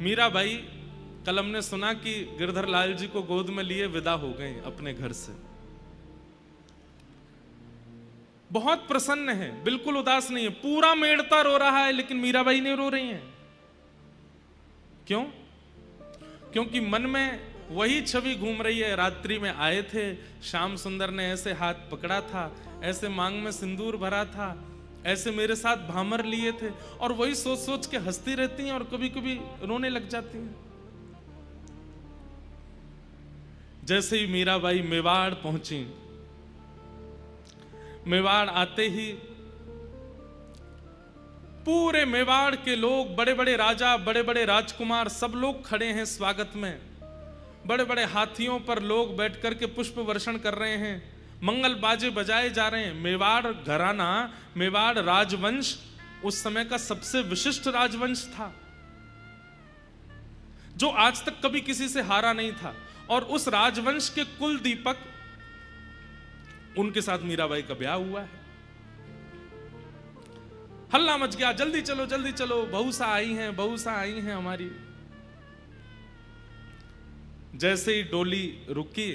मीराबाई कल हमने सुना कि गिरधर लाल जी को गोद में लिए विदा हो गए अपने घर से। बहुत प्रसन्न है, बिल्कुल उदास नहीं है, पूरा मेड़ता रो रहा है, लेकिन मीराबाई नहीं रो रही हैं। क्यों? क्योंकि मन में वही छवि घूम रही है। रात्रि में आए थे, श्याम सुंदर ने ऐसे हाथ पकड़ा था, ऐसे मांग में सिंदूर भरा था, ऐसे मेरे साथ भामर लिए थे, और वही सोच सोच के हंसती रहती हैं और कभी कभी रोने लग जाती हैं। जैसे ही मीराबाई मेवाड़ पहुंची, मेवाड़ आते ही पूरे मेवाड़ के लोग, बड़े बड़े राजा, बड़े बड़े राजकुमार, सब लोग खड़े हैं स्वागत में। बड़े बड़े हाथियों पर लोग बैठ करके पुष्प वर्षण कर रहे हैं, मंगल बाजे बजाए जा रहे हैं। मेवाड़ घराना, मेवाड़ राजवंश उस समय का सबसे विशिष्ट राजवंश था, जो आज तक कभी किसी से हारा नहीं था। और उस राजवंश के कुल दीपक, उनके साथ मीराबाई का ब्याह हुआ है। हल्ला मच गया, जल्दी चलो जल्दी चलो, बहुसा आई हैं, बहुसा आई हैं हमारी। जैसे ही डोली रुकी,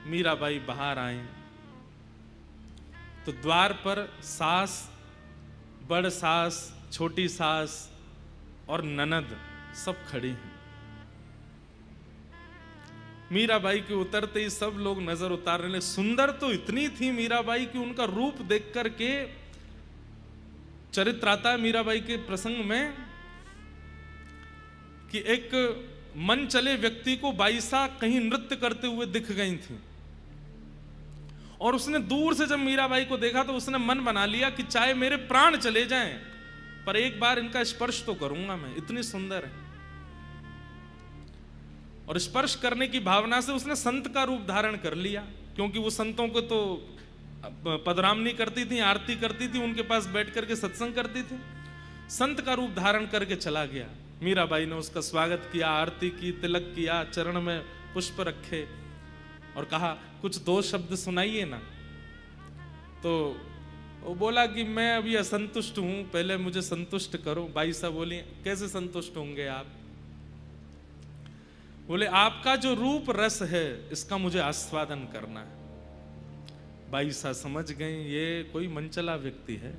मीराबाई बाहर आए तो द्वार पर सास, बड़ सास, छोटी सास और ननद सब खड़ी हैं। मीराबाई के उतरते ही सब लोग नजर उतारने लगे। सुंदर तो इतनी थी मीराबाई कि उनका रूप देख करके, चरित्र आता है मीराबाई के प्रसंग में कि एक मन चले व्यक्ति को बाईसा कहीं नृत्य करते हुए दिख गई थी, और उसने दूर से जब मीराबाई को देखा तो उसने मन बना लिया कि चाहे मेरे प्राण चले जाएं, पर एक बार इनका स्पर्श तो करूंगा मैं, इतनी सुंदर है। और स्पर्श करने की भावना से उसने संत का रूप धारण कर लिया, क्योंकि वो संतों को तो पदरामनी करती थी, आरती करती थी, उनके पास बैठ करके सत्संग करती थी। संत का रूप धारण करके चला गया। मीराबाई ने उसका स्वागत किया, आरती की, तिलक किया, चरण में पुष्प रखे और कहा कुछ दो शब्द सुनाइए ना। तो वो बोला कि मैं अभी असंतुष्ट हूं, पहले मुझे संतुष्ट करो। बाई साहब बोली कैसे संतुष्ट होंगे आप? बोले आपका जो रूप रस है इसका मुझे आस्वादन करना है। बाई साहब समझ गए ये कोई मनचला व्यक्ति है,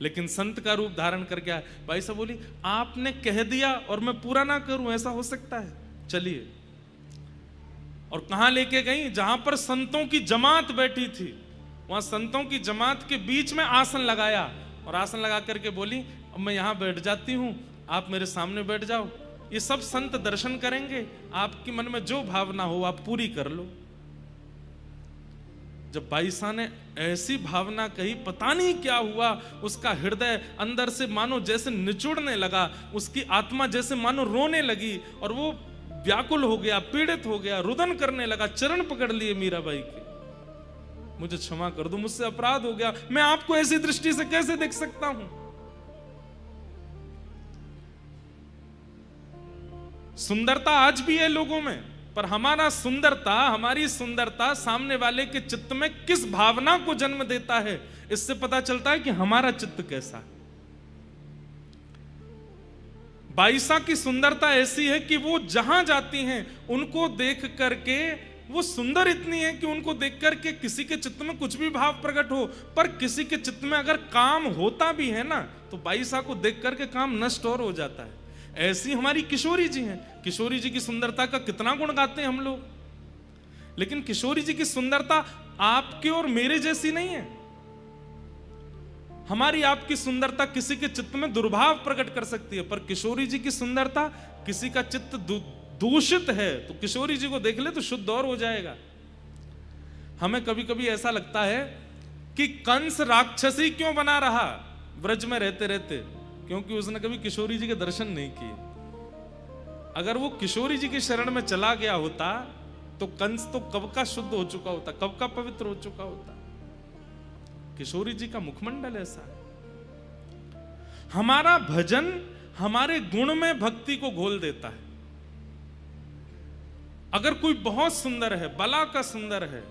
लेकिन संत का रूप धारण करके आया। भाई साहब बोली आपने कह दिया और मैं पूरा ना करूं, ऐसा हो सकता है? चलिए। और कहां लेके गई? जहां पर संतों की जमात बैठी थी, वहां संतों की जमात के बीच में आसन लगाया, और आसन लगा करके बोली अब मैं यहां बैठ जाती हूं, आप मेरे सामने बैठ जाओ, ये सब संत दर्शन करेंगे, आपके मन में जो भावना हो आप पूरी कर लो। जब बाईसा ने ऐसी भावना कही, पता नहीं क्या हुआ, उसका हृदय अंदर से मानो जैसे निचुड़ने लगा, उसकी आत्मा जैसे मानो रोने लगी, और वो व्याकुल हो गया, पीड़ित हो गया, रुदन करने लगा, चरण पकड़ लिए मीराबाई के। मुझे क्षमा कर दो, मुझसे अपराध हो गया, मैं आपको ऐसी दृष्टि से कैसे देख सकता हूं। सुंदरता आज भी है लोगों में, पर हमारा सुंदरता, हमारी सुंदरता सामने वाले के चित्त में किस भावना को जन्म देता है, इससे पता चलता है कि हमारा चित्त कैसा है। बाईसा की सुंदरता ऐसी है कि वो जहां जाती हैं उनको देख करके, वो सुंदर इतनी है कि उनको देख करके किसी के चित्त में कुछ भी भाव प्रकट हो, पर किसी के चित्त में अगर काम होता भी है ना, तो बाईसा को देख करके काम नष्ट और हो जाता है। ऐसी हमारी किशोरी जी हैं। किशोरी जी की सुंदरता का कितना गुण गाते हैं हम लोग, लेकिन किशोरी जी की सुंदरता आपके और मेरे जैसी नहीं है। हमारी आपकी सुंदरता किसी के चित्त में दुर्भाव प्रकट कर सकती है, पर किशोरी जी की सुंदरता, किसी का चित्त दूषित है तो किशोरी जी को देख ले तो शुद्ध और हो जाएगा। हमें कभी कभी ऐसा लगता है कि कंस राक्षसी क्यों बना रहा ब्रज में रहते रहते, क्योंकि उसने कभी किशोरी जी के दर्शन नहीं किए। अगर वो किशोरी जी की शरण में चला गया होता तो कंस तो कब का शुद्ध हो चुका होता, कब का पवित्र हो चुका होता। किशोरी जी का मुखमंडल ऐसा है। हमारा भजन हमारे गुण में भक्ति को घोल देता है। अगर कोई बहुत सुंदर है, बला का सुंदर है,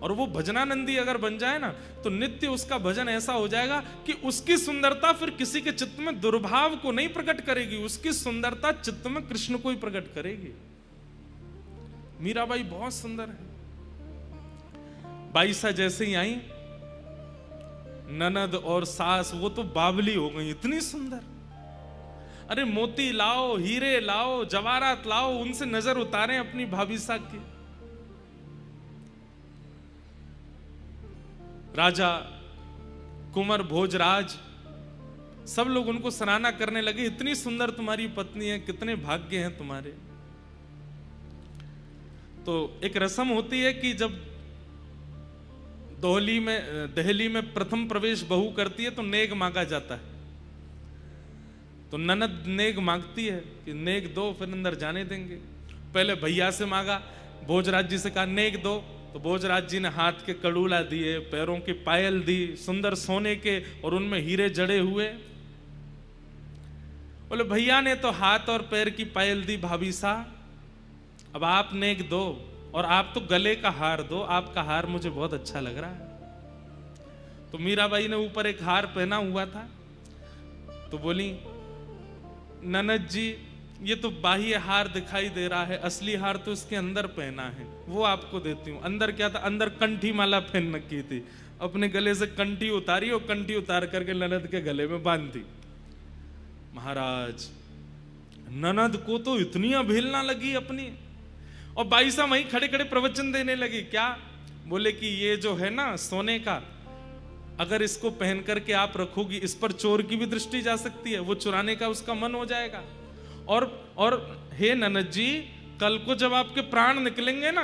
और वो भजनानंदी अगर बन जाए ना, तो नित्य उसका भजन ऐसा हो जाएगा कि उसकी सुंदरता फिर किसी के चित्त में दुर्भाव को नहीं प्रकट करेगी, उसकी सुंदरता चित्त में कृष्ण को ही प्रकट करेगी। मीराबाई बहुत सुंदर है। बाईसा जैसे ही आई, ननद और सास वो तो बावली हो गई, इतनी सुंदर। अरे मोती लाओ, हीरे लाओ, जवाहरात लाओ, उनसे नजर उतारें अपनी भाभी साहब की। राजा कुंवर भोजराज सब लोग उनको सराहना करने लगे, इतनी सुंदर तुम्हारी पत्नी है, कितने भाग्य हैं तुम्हारे। तो एक रस्म होती है कि जब दहली में प्रथम प्रवेश बहू करती है तो नेग मांगा जाता है। तो ननद नेग मांगती है कि नेग दो, फिर अंदर जाने देंगे। पहले भैया से मांगा, भोजराज जी से कहा नेग दो, तो भोजराज जी ने हाथ के कड़ूला दिए, पैरों की पायल दी, सुंदर सोने के और उनमें हीरे जड़े हुए। बोले भैया ने तो हाथ और पैर की पायल दी भाभी साहब, अब आप नेक दो, और आप तो गले का हार दो, आपका हार मुझे बहुत अच्छा लग रहा है। तो मीराबाई ने ऊपर एक हार पहना हुआ था, तो बोली ननद जी ये तो बाह्य हार दिखाई दे रहा है, असली हार तो इसके अंदर पहना है, वो आपको देती हूँ। अंदर क्या था? अंदर कंठी माला पहन रखी थी। अपने गले से कंठी उतारी और कंठी उतार करके ननद के गले में बांध दी। महाराज ननद को तो इतनी अवहेलना लगी अपनी, और बाई साहब वहीं खड़े खड़े प्रवचन देने लगी। क्या बोले कि ये जो है ना सोने का, अगर इसको पहन करके आप रखोगी, इस पर चोर की भी दृष्टि जा सकती है, वो चुराने का उसका मन हो जाएगा। और हे ननद जी, कल को जब आपके प्राण निकलेंगे ना,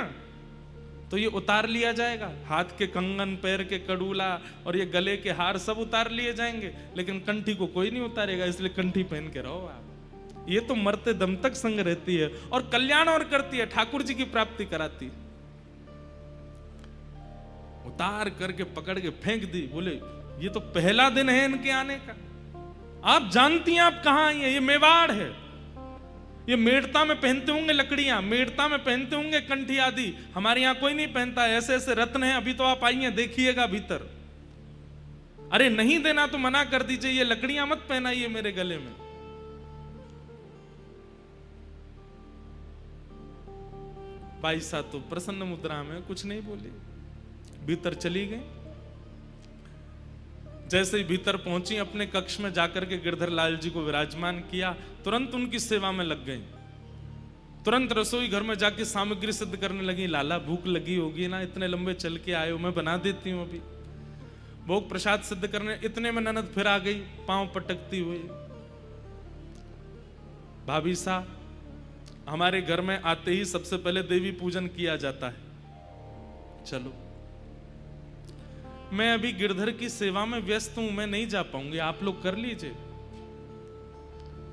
तो ये उतार लिया जाएगा। हाथ के कंगन, पैर के कड़ूला और ये गले के हार सब उतार लिए जाएंगे, लेकिन कंठी को कोई नहीं उतारेगा, इसलिए कंठी पहन के रहो आप। ये तो मरते दम तक संग रहती है और कल्याण और करती है, ठाकुर जी की प्राप्ति कराती है। उतार करके पकड़ के फेंक दी। बोले ये तो पहला दिन है इनके आने का, आप जानती हैं आप कहां आई हैं? ये मेवाड़ है, ये मेड़ता में पहनते होंगे लकड़ियां, मेड़ता में पहनते होंगे कंठी आदि, हमारे यहां कोई नहीं पहनता है। ऐसे ऐसे रत्न हैं, अभी तो आप आई हैं, देखिएगा भीतर। अरे नहीं देना तो मना कर दीजिए, ये लकड़ियां मत पहनाइए मेरे गले में। भाई साहब तो प्रसन्न मुद्रा में कुछ नहीं बोली, भीतर चली गई। जैसे ही भीतर पहुंची, अपने कक्ष में जाकर के गिरधर लाल जी को विराजमान किया, तुरंत उनकी सेवा में लग गई। तुरंत रसोई घर में जाके सामग्री सिद्ध करने लगी। लाला भूख लगी होगी ना, इतने लंबे चल के आए हो, मैं बना देती हूँ अभी। भोग प्रसाद सिद्ध करने, इतने में ननद फिर आ गई, पांव पटकती हुई। भाभी साहब, हमारे घर में आते ही सबसे पहले देवी पूजन किया जाता है, चलो। मैं अभी गिरधर की सेवा में व्यस्त हूं, मैं नहीं जा पाऊंगी, आप लोग कर लीजिए।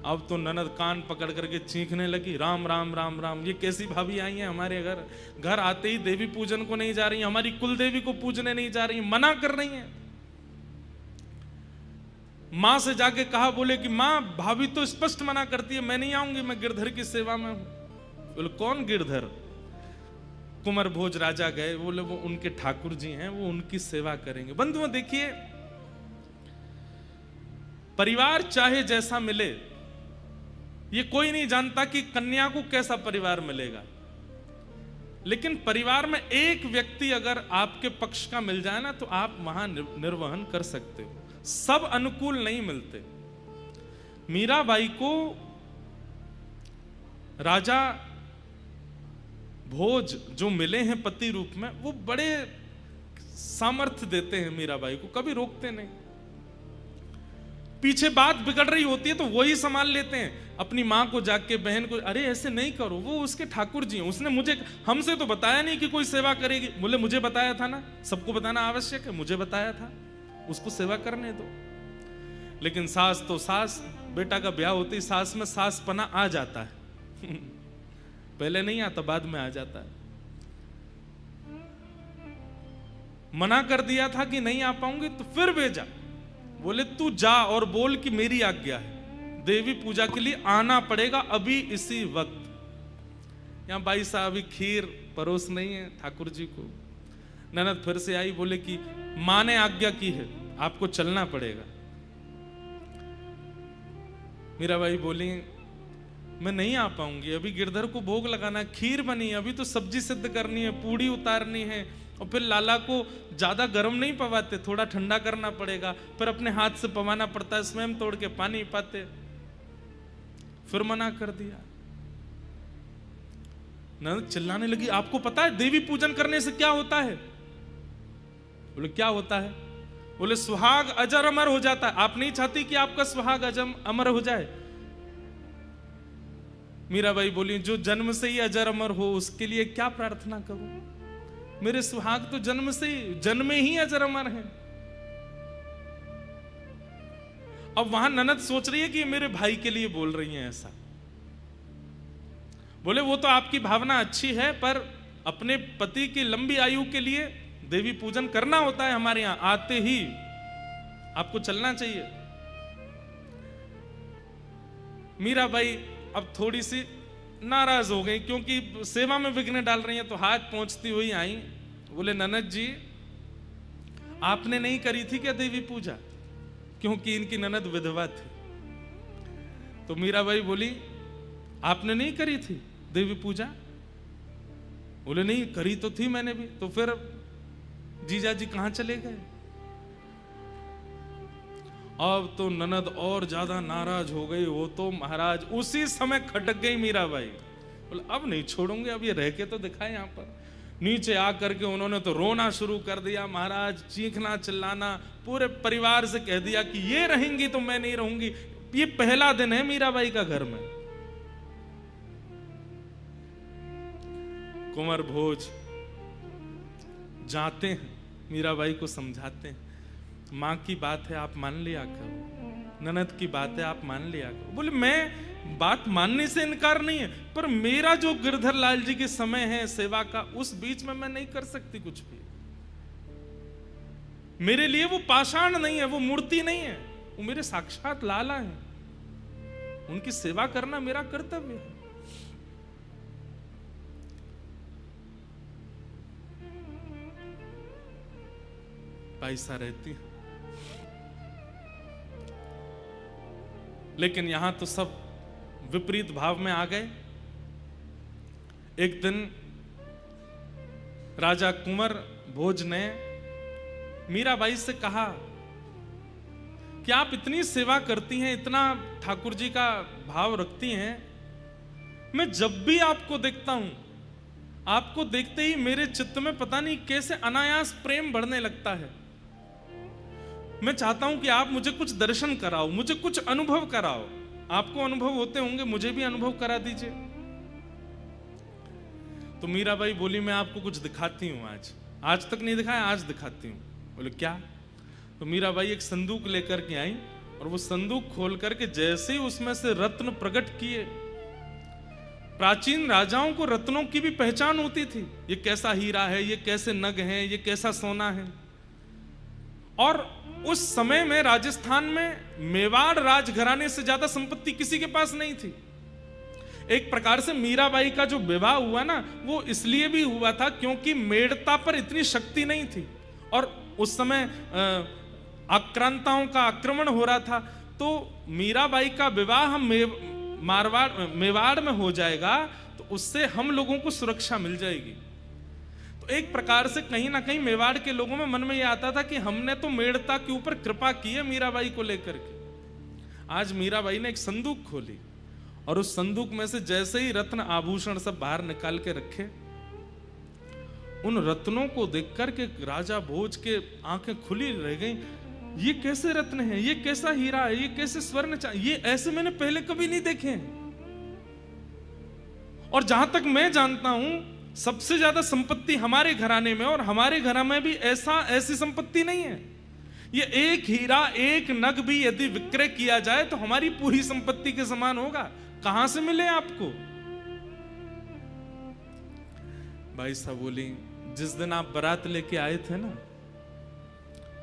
अब तो ननद कान पकड़ करके चीखने लगी, राम राम राम राम, ये कैसी भाभी आई हैं हमारे घर? घर आते ही देवी पूजन को नहीं जा रही, हमारी कुल देवी को पूजने नहीं जा रही, मना कर रही हैं। मां से जाके कहा, बोले कि मां भाभी तो स्पष्ट मना करती है, मैं नहीं आऊंगी, मैं गिरधर की सेवा में हूं। बोले कौन गिरधर? कुंवर भोज राजा गए, बोले वो उनके ठाकुर जी हैं, वो उनकी सेवा करेंगे। बंधुओं देखिए, परिवार चाहे जैसा मिले, ये कोई नहीं जानता कि कन्या को कैसा परिवार मिलेगा, लेकिन परिवार में एक व्यक्ति अगर आपके पक्ष का मिल जाए ना, तो आप वहां निर्वहन कर सकते हो। सब अनुकूल नहीं मिलते। मीराबाई को राजा भोज जो मिले हैं पति रूप में, वो बड़े सामर्थ्य देते हैं मीराबाई को, कभी रोकते नहीं। पीछे बात बिगड़ रही होती है तो वही संभाल लेते हैं, अपनी मां को जाके, बहन को, अरे ऐसे नहीं करो, वो उसके ठाकुर जी हैं, उसने मुझे, हमसे तो बताया नहीं कि कोई सेवा करेगी। बोले मुझे बताया था ना, सबको बताना आवश्यक है, मुझे बताया था, उसको सेवा करने दो। लेकिन सास तो सास, बेटा का ब्याह होते ही सास में सासपना आ जाता है पहले नहीं आता, बाद में आ जाता है। मना कर दिया था कि नहीं आ पाऊंगी, तो फिर भेजा, बोले तू जा और बोल कि मेरी आज्ञा है, देवी पूजा के लिए आना पड़ेगा अभी इसी वक्त। यहां भाई साहब खीर परोस नहीं है ठाकुर जी को, ननद फिर से आई, बोले कि माँ ने आज्ञा की है, आपको चलना पड़ेगा। मीराबाई बोली मैं नहीं आ पाऊंगी, अभी गिरधर को भोग लगाना है, खीर बनी है, अभी तो सब्जी सिद्ध करनी है, पूड़ी उतारनी है, और फिर लाला को ज्यादा गर्म नहीं पवाते, थोड़ा ठंडा करना पड़ेगा, फिर अपने हाथ से पवाना पड़ता है, स्वयं तोड़ के पानी पाते। फिर मना कर दिया। ननद चिल्लाने लगी, आपको पता है देवी पूजन करने से क्या होता है? बोले क्या होता है? बोले सुहाग अजर अमर हो जाता है। आप नहीं चाहती कि आपका सुहाग अमर हो जाए? मीराबाई बोली जो जन्म से ही अजर अमर हो उसके लिए क्या प्रार्थना करूं? मेरे सुहाग तो जन्मे ही अजर अमर हैं। अब वहां ननद सोच रही है कि मेरे भाई के लिए बोल रही हैं ऐसा। बोले वो तो आपकी भावना अच्छी है, पर अपने पति की लंबी आयु के लिए देवी पूजन करना होता है, हमारे यहां आते ही आपको चलना चाहिए। मीराबाई अब थोड़ी सी नाराज हो गई, क्योंकि सेवा में विघ्न डाल रही हैं, तो हाथ पहुंचती हुई आई। बोले ननद जी आपने नहीं करी थी क्या देवी पूजा? क्योंकि इनकी ननद विधवा थी। तो मीराबाई बोली आपने नहीं करी थी देवी पूजा? बोले नहीं करी तो थी मैंने भी। तो फिर जीजा जी कहां चले गए? अब तो ननद और ज्यादा नाराज हो गई। वो तो महाराज उसी समय खटक गई मीराबाई। बोले अब नहीं छोड़ूंगे, अब ये रह के तो दिखाए। यहां पर नीचे आकर के उन्होंने तो रोना शुरू कर दिया महाराज, चीखना चिल्लाना, पूरे परिवार से कह दिया कि ये रहेंगी तो मैं नहीं रहूंगी। ये पहला दिन है मीराबाई का घर में। कुंवर भोज जाते हैं, मीराबाई को समझाते हैं, माँ की बात है आप मान लिया करो, ननद की बात है आप मान लिया करो। बोले मैं बात मानने से इनकार नहीं है, पर मेरा जो गिरधर लाल जी के समय है सेवा का, उस बीच में मैं नहीं कर सकती कुछ भी। मेरे लिए वो पाषाण नहीं है, वो मूर्ति नहीं है, वो मेरे साक्षात लाला है। उनकी सेवा करना मेरा कर्तव्य है। ऐसा रहती है। लेकिन यहां तो सब विपरीत भाव में आ गए। एक दिन राजा कुंवर भोज ने मीराबाई से कहा कि आप इतनी सेवा करती हैं, इतना ठाकुर जी का भाव रखती हैं, मैं जब भी आपको देखता हूं, आपको देखते ही मेरे चित्त में पता नहीं कैसे अनायास प्रेम बढ़ने लगता है। मैं चाहता हूं कि आप मुझे कुछ दर्शन कराओ, मुझे कुछ अनुभव कराओ। आपको अनुभव होते होंगे, मुझे भी अनुभव करा दीजिए। तो मीराबाई बोली मैं आपको कुछ दिखाती हूं। आज तक नहीं दिखाया, आज दिखाती हूं। बोले क्या? तो मीराबाई एक संदूक लेकर के आई, और वो संदूक खोल करके जैसे ही उसमें से रत्न प्रकट किए। प्राचीन राजाओं को रत्नों की भी पहचान होती थी, ये कैसा हीरा है, ये कैसे नग है, ये कैसा सोना है। और उस समय में राजस्थान में मेवाड़ राजघराने से ज्यादा संपत्ति किसी के पास नहीं थी। एक प्रकार से मीराबाई का जो विवाह हुआ ना, वो इसलिए भी हुआ था क्योंकि मेड़ता पर इतनी शक्ति नहीं थी, और उस समय आक्रांताओं का आक्रमण हो रहा था। तो मीराबाई का विवाह मेवाड़ में हो जाएगा, तो उससे हम लोगों को सुरक्षा मिल जाएगी। तो एक प्रकार से कहीं ना कहीं मेवाड़ के लोगों में मन में यह आता था कि हमने तो मेड़ता के ऊपर कृपा की है मीराबाई को लेकर के। आज मीराबाई ने एक संदूक खोली, और उस संदूक में से जैसे ही रत्न आभूषण सब बाहर निकाल के रखे, उन रत्नों को देखकर के राजा भोज के आंखें खुली रह गई। ये कैसे रत्न है, ये कैसा हीरा है, ये कैसे स्वर्ण, ये ऐसे मैंने पहले कभी नहीं देखे हैं। और जहां तक मैं जानता हूं, सबसे ज्यादा संपत्ति हमारे घराने में, और हमारे घर में भी ऐसी संपत्ति नहीं है। ये एक हीरा, एक नग भी यदि विक्रय किया जाए तो हमारी पूरी संपत्ति के समान होगा। कहां से मिले आपको? भाई साहब बोली जिस दिन आप बारात लेके आए थे ना,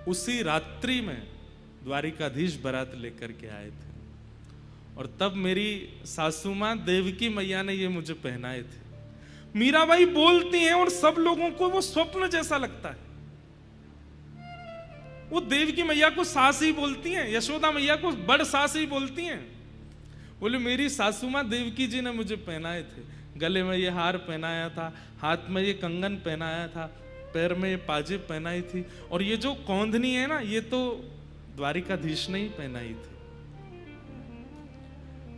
उसी रात्रि में द्वारिकाधीश बारात लेकर के आए थे, और तब मेरी सासू मां देवकी मैया ने ये मुझे पहनाए थे। मीराबाई बोलती हैं और सब लोगों को वो स्वप्न जैसा लगता है। वो देवकी मैया को सास ही बोलती हैं, यशोदा मैया को बड़ सास ही बोलती हैं। बोले मेरी सासू माँ देवकी जी ने मुझे पहनाए थे, गले में ये हार पहनाया था, हाथ में ये कंगन पहनाया था, पैर में ये पाजेब पहनाई थी, और ये जो कौंधनी है ना, ये तो द्वारिकाधीश ने ही पहनाई थी।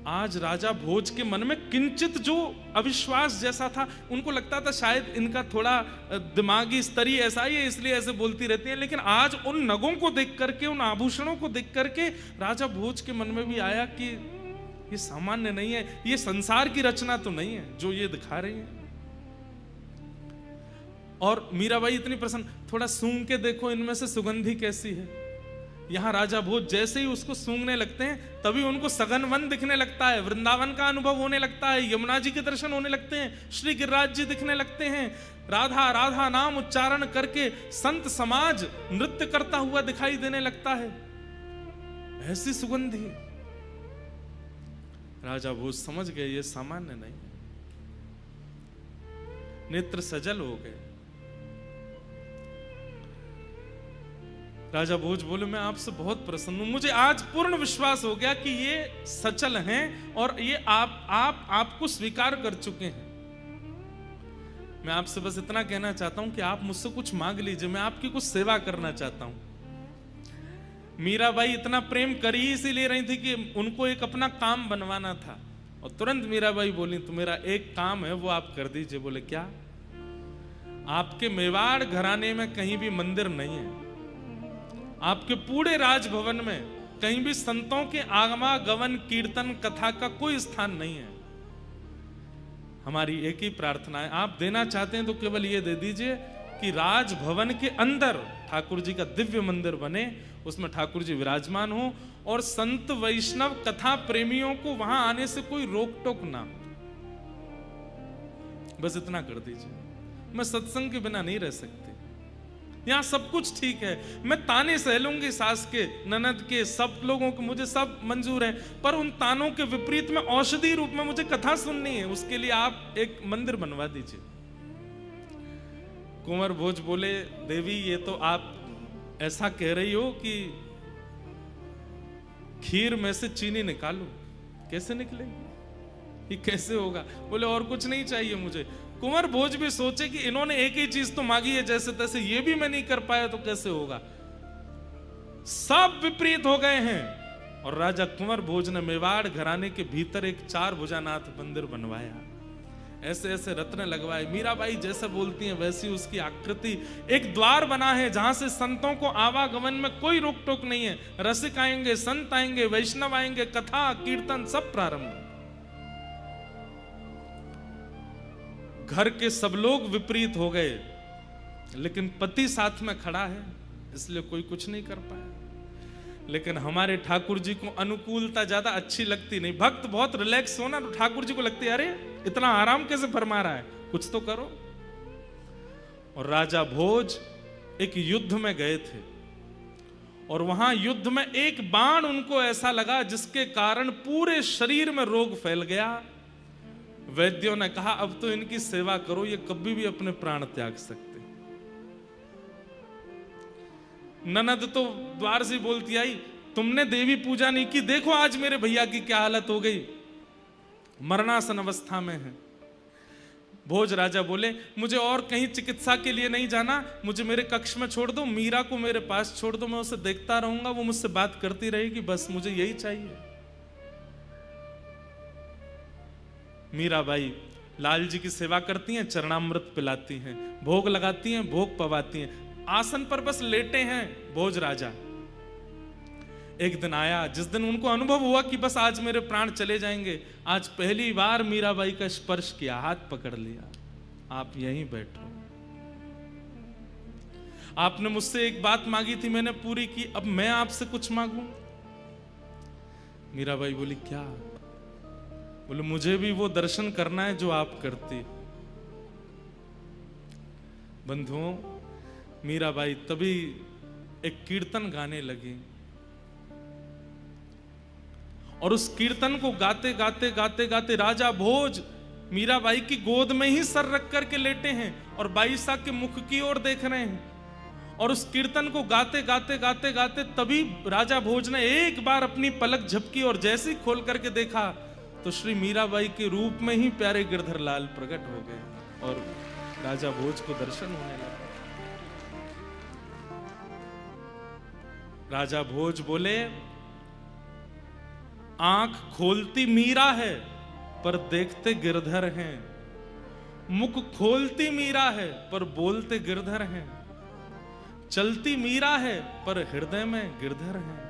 आज राजा भोज के मन में किंचित जो अविश्वास जैसा था, उनको लगता था शायद इनका थोड़ा दिमागी स्तर ही ऐसा ही है, इसलिए ऐसे बोलती रहती है। लेकिन आज उन नगों को देख करके, उन आभूषणों को देख करके राजा भोज के मन में भी आया कि ये सामान्य नहीं है, ये संसार की रचना तो नहीं है जो ये दिखा रही है। और मीराबाई इतनी प्रसन्न, थोड़ा सूंघ के देखो इनमें से सुगंधी कैसी है। यहां राजा भोज जैसे ही उसको सूंघने लगते हैं, तभी उनको सघन वन दिखने लगता है, वृंदावन का अनुभव होने लगता है, यमुना जी के दर्शन होने लगते हैं, श्री गिरिराज जी दिखने लगते हैं। राधा राधा नाम उच्चारण करके संत समाज नृत्य करता हुआ दिखाई देने लगता है। ऐसी सुगंधी। राजा भोज समझ गए ये सामान्य नहीं। नेत्र सजल हो गए। राजा भोज बोले मैं आपसे बहुत प्रसन्न हूं, मुझे आज पूर्ण विश्वास हो गया कि ये सचल हैं और ये आपको स्वीकार कर चुके हैं। मैं आपसे बस इतना कहना चाहता हूं कि आप मुझसे कुछ मांग लीजिए, मैं आपकी कुछ सेवा करना चाहता हूं। मीराबाई इतना प्रेम कर ही इसीलिए रही थी कि उनको एक अपना काम बनवाना था, और तुरंत मीराबाई बोली तो मेरा एक काम है वो आप कर दीजिए। बोले क्या? आपके मेवाड़ घराने में कहीं भी मंदिर नहीं है, आपके पूरे राजभवन में कहीं भी संतों के आगमन कीर्तन कथा का कोई स्थान नहीं है। हमारी एक ही प्रार्थना है, आप देना चाहते हैं तो केवल ये दे दीजिए कि राजभवन के अंदर ठाकुर जी का दिव्य मंदिर बने, उसमें ठाकुर जी विराजमान हो और संत वैष्णव कथा प्रेमियों को वहां आने से कोई रोक टोक ना हो। बस इतना कर दीजिए। मैं सत्संग के बिना नहीं रह सकती। यहां सब कुछ ठीक है, मैं ताने सह लूंगी सास के, ननद के, सब लोगों के, मुझे सब मंजूर है, पर उन तानों के विपरीत में औषधि रूप में मुझे कथा सुननी है। उसके लिए आप एक मंदिर बनवा दीजिए। कुंवर भोज बोले देवी ये तो आप ऐसा कह रही हो कि खीर में से चीनी निकालो। कैसे निकलेगी? ये कैसे होगा? बोले और कुछ नहीं चाहिए मुझे। कुंवर भोज भी सोचे कि इन्होंने एक ही चीज तो मांगी है जैसे तैसे, ये भी मैं नहीं कर पाया तो कैसे होगा। सब विपरीत हो गए हैं और राजा कुंवर भोज ने मेवाड़ घराने के भीतर एक 4 भुजानाथ मंदिर बनवाया। ऐसे ऐसे रत्न लगवाए। मीराबाई जैसे बोलती हैं वैसी उसकी आकृति। एक द्वार बना है जहां से संतों को आवागमन में कोई रोक टोक नहीं है। रसिक आएंगे, संत आएंगे, वैष्णव आएंगे, कथा कीर्तन सब प्रारंभ। घर के सब लोग विपरीत हो गए, लेकिन पति साथ में खड़ा है इसलिए कोई कुछ नहीं कर पाया। लेकिन हमारे ठाकुर जी को अनुकूलता ज्यादा अच्छी लगती नहीं। भक्त बहुत रिलैक्स होना तो ठाकुर जी को लगती है अरे इतना आराम कैसे फरमा रहा है, कुछ तो करो। और राजा भोज एक युद्ध में गए थे और वहां युद्ध में एक बाण उनको ऐसा लगा जिसके कारण पूरे शरीर में रोग फैल गया। वैद्यों ने कहा अब तो इनकी सेवा करो, ये कभी भी अपने प्राण त्याग सकते। ननद तो द्वार से बोलती आई तुमने देवी पूजा नहीं की, देखो आज मेरे भैया की क्या हालत हो गई, मरणासन अवस्था में है। भोज राजा बोले मुझे और कहीं चिकित्सा के लिए नहीं जाना, मुझे मेरे कक्ष में छोड़ दो, मीरा को मेरे पास छोड़ दो, मैं उसे देखता रहूंगा, वो मुझसे बात करती रहेगी, बस मुझे यही चाहिए। मीराबाई लाल जी की सेवा करती हैं, चरणामृत पिलाती हैं, भोग लगाती हैं, भोग पवाती हैं। आसन पर बस लेटे हैं भोज राजा। एक दिन आया जिस दिन उनको अनुभव हुआ कि बस आज मेरे प्राण चले जाएंगे। आज पहली बार मीराबाई का स्पर्श किया, हाथ पकड़ लिया, आप यहीं बैठो। आपने मुझसे एक बात मांगी थी, मैंने पूरी की, अब मैं आपसे कुछ मांगू? मीराबाई बोली क्या? बोले मुझे भी वो दर्शन करना है जो आप करती। बंधुओं, मीराबाई तभी एक कीर्तन गाने लगी और उस कीर्तन को गाते गाते गाते गाते राजा भोज मीराबाई की गोद में ही सर रख करके लेटे हैं और बाई साहब के मुख की ओर देख रहे हैं। और उस कीर्तन को गाते गाते गाते गाते तभी राजा भोज ने एक बार अपनी पलक झपकी और जैसे ही खोल करके देखा तो श्री मीराबाई के रूप में ही प्यारे गिरधर लाल प्रकट हो गए और राजा भोज को दर्शन होने लगा। राजा भोज बोले, आंख खोलती मीरा है पर देखते गिरधर हैं, मुख खोलती मीरा है पर बोलते गिरधर हैं, चलती मीरा है पर हृदय में गिरधर है।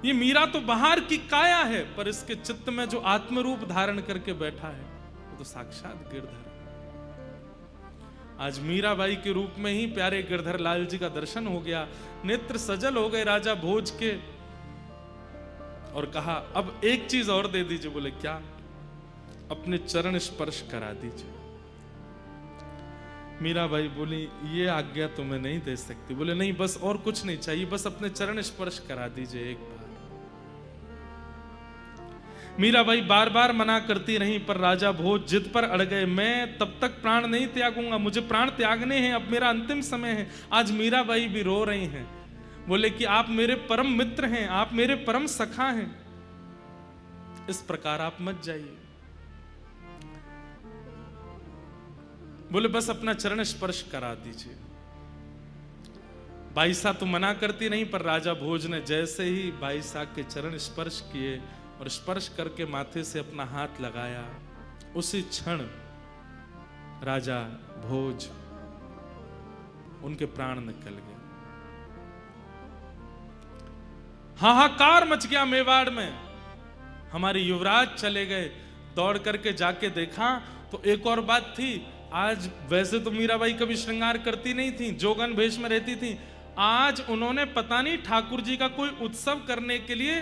ये मीरा तो बाहर की काया है पर इसके चित्त में जो आत्मरूप धारण करके बैठा है वो तो साक्षात गिरधर है। आज मीराबाई के रूप में ही प्यारे गिरधर लाल जी का दर्शन हो गया, नेत्र सजल हो गए राजा भोज के। और कहा अब एक चीज और दे दीजिए। बोले क्या? अपने चरण स्पर्श करा दीजिए। मीराबाई बोली ये आज्ञा तो मैं नहीं दे सकती। बोले नहीं, बस और कुछ नहीं चाहिए, बस अपने चरण स्पर्श करा दीजिए एक बार। मीराबाई बार बार मना करती रही पर राजा भोज जिद पर अड़ गए। मैं तब तक प्राण नहीं त्यागूंगा, मुझे प्राण त्यागने हैं, अब मेरा अंतिम समय है। आज मीराबाई भी रो रही हैं। बोले कि आप मेरे परम मित्र हैं, आप मेरे परम सखा हैं, इस प्रकार आप मत जाइए। बोले बस अपना चरण स्पर्श करा दीजिए। बाईसा तो मना करती नहीं पर राजा भोज ने जैसे ही बाईसा के चरण स्पर्श किए और स्पर्श करके माथे से अपना हाथ लगाया, उसी क्षण राजा भोज उनके प्राण निकल गए। हाहाकार मच गया मेवाड़ में। हमारे युवराज चले गए। दौड़ करके जाके देखा तो एक और बात थी। आज वैसे तो मीराबाई कभी श्रृंगार करती नहीं थी, जोगन भेष में रहती थी। आज उन्होंने पता नहीं ठाकुर जी का कोई उत्सव करने के लिए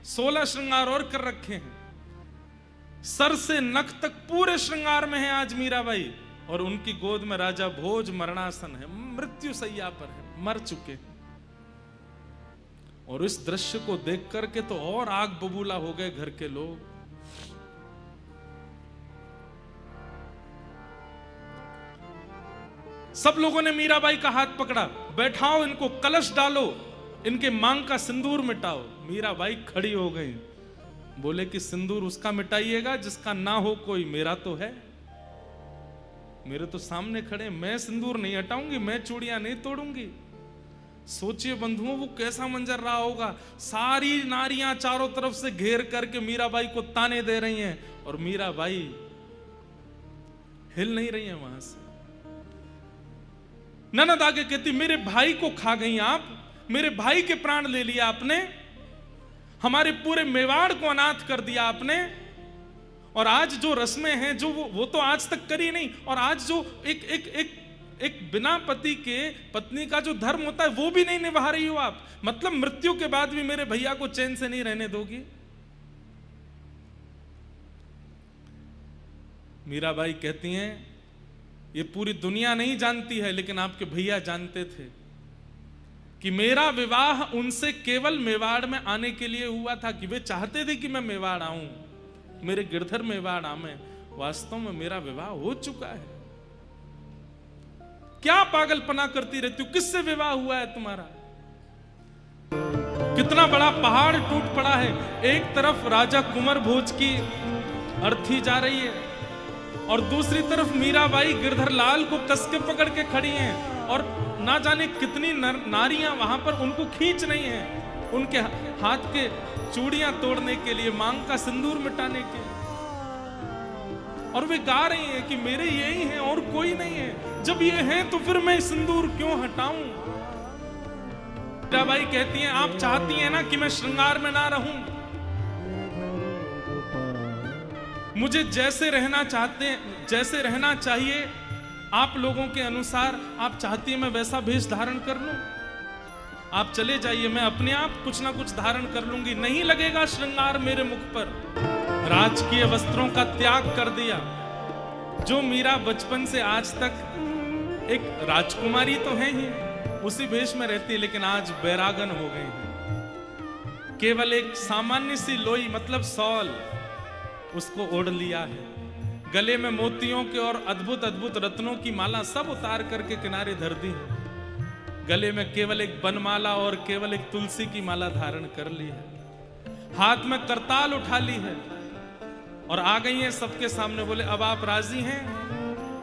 16 श्रृंगार और कर रखे हैं। सर से नख तक पूरे श्रृंगार में है आज मीराबाई। और उनकी गोद में राजा भोज मरणासन है, मृत्यु सैया पर है, मर चुके हैं। और इस दृश्य को देख करके तो और आग बबूला हो गए घर के लोग। सब लोगों ने मीराबाई का हाथ पकड़ा, बैठाओ इनको, कलश डालो, इनके मांग का सिंदूर मिटाओ। मीराबाई खड़ी हो गई। बोले कि सिंदूर उसका मिटाइएगा जिसका ना हो कोई, मेरा तो है, मेरे तो सामने खड़े, मैं सिंदूर नहीं हटाऊंगी, मैं चूड़ियां नहीं तोड़ूंगी। सोचिए बंधुओं वो कैसा मंजर रहा होगा। सारी नारियां चारों तरफ से घेर करके मीराबाई को ताने दे रही हैं और मीराबाई हिल नहीं रही है वहां से। ननद आगे कहती मेरे भाई को खा गई आप, मेरे भाई के प्राण ले लिया आपने, हमारे पूरे मेवाड़ को अनाथ कर दिया आपने। और आज जो रस्में हैं जो वो तो आज तक करी नहीं। और आज जो एक बिना पति के पत्नी का जो धर्म होता है वो भी नहीं निभा रही हो आप। मतलब मृत्यु के बाद भी मेरे भैया को चैन से नहीं रहने दोगी। मीराबाई कहती हैं ये पूरी दुनिया नहीं जानती है लेकिन आपके भैया जानते थे कि मेरा विवाह उनसे केवल मेवाड़ में आने के लिए हुआ था, कि वे चाहते थे कि मैं मेवाड़ आऊं, मेरे गिरधर मेवाड़ आवे। वास्तव में मेरा विवाह हो चुका है। क्या पागलपना करती रहती हो? किससे विवाह हुआ है तुम्हारा? कितना बड़ा पहाड़ टूट पड़ा है। एक तरफ राजा कुंवर भोज की अर्थी जा रही है और दूसरी तरफ मीराबाई गिरधर लाल को कस के पकड़ के खड़ी हैं और ना जाने कितनी नारियां वहां पर उनको खींच रही हैं, उनके हाथ के चूड़ियां तोड़ने के लिए, मांग का सिंदूर मिटाने के। और वे गा रही हैं कि मेरे यही हैं और कोई नहीं है। जब ये हैं तो फिर मैं सिंदूर क्यों हटाऊं? मीराबाई कहती हैं आप चाहती हैं ना कि मैं श्रृंगार में ना रहूं, मुझे जैसे रहना चाहते हैं, जैसे रहना चाहिए आप लोगों के अनुसार आप चाहती हैं मैं वैसा भेष धारण कर लूं। आप चले जाइए, मैं अपने आप कुछ ना कुछ धारण कर लूंगी, नहीं लगेगा श्रृंगार मेरे मुख पर। राजकीय वस्त्रों का त्याग कर दिया। जो मीरा बचपन से आज तक एक राजकुमारी तो है ही, उसी भेष में रहती है, लेकिन आज बैरागन हो गई है। केवल एक सामान्य सी लोई मतलब सॉल उसको ओढ़ लिया है। गले में मोतियों के और अद्भुत अद्भुत रत्नों की माला सब उतार करके किनारे धर दी है। गले में केवल एक बनमाला और केवल एक तुलसी की माला धारण कर ली है। हाथ में करताल उठा ली है और आ गई हैं सबके सामने। बोले अब आप राजी हैं?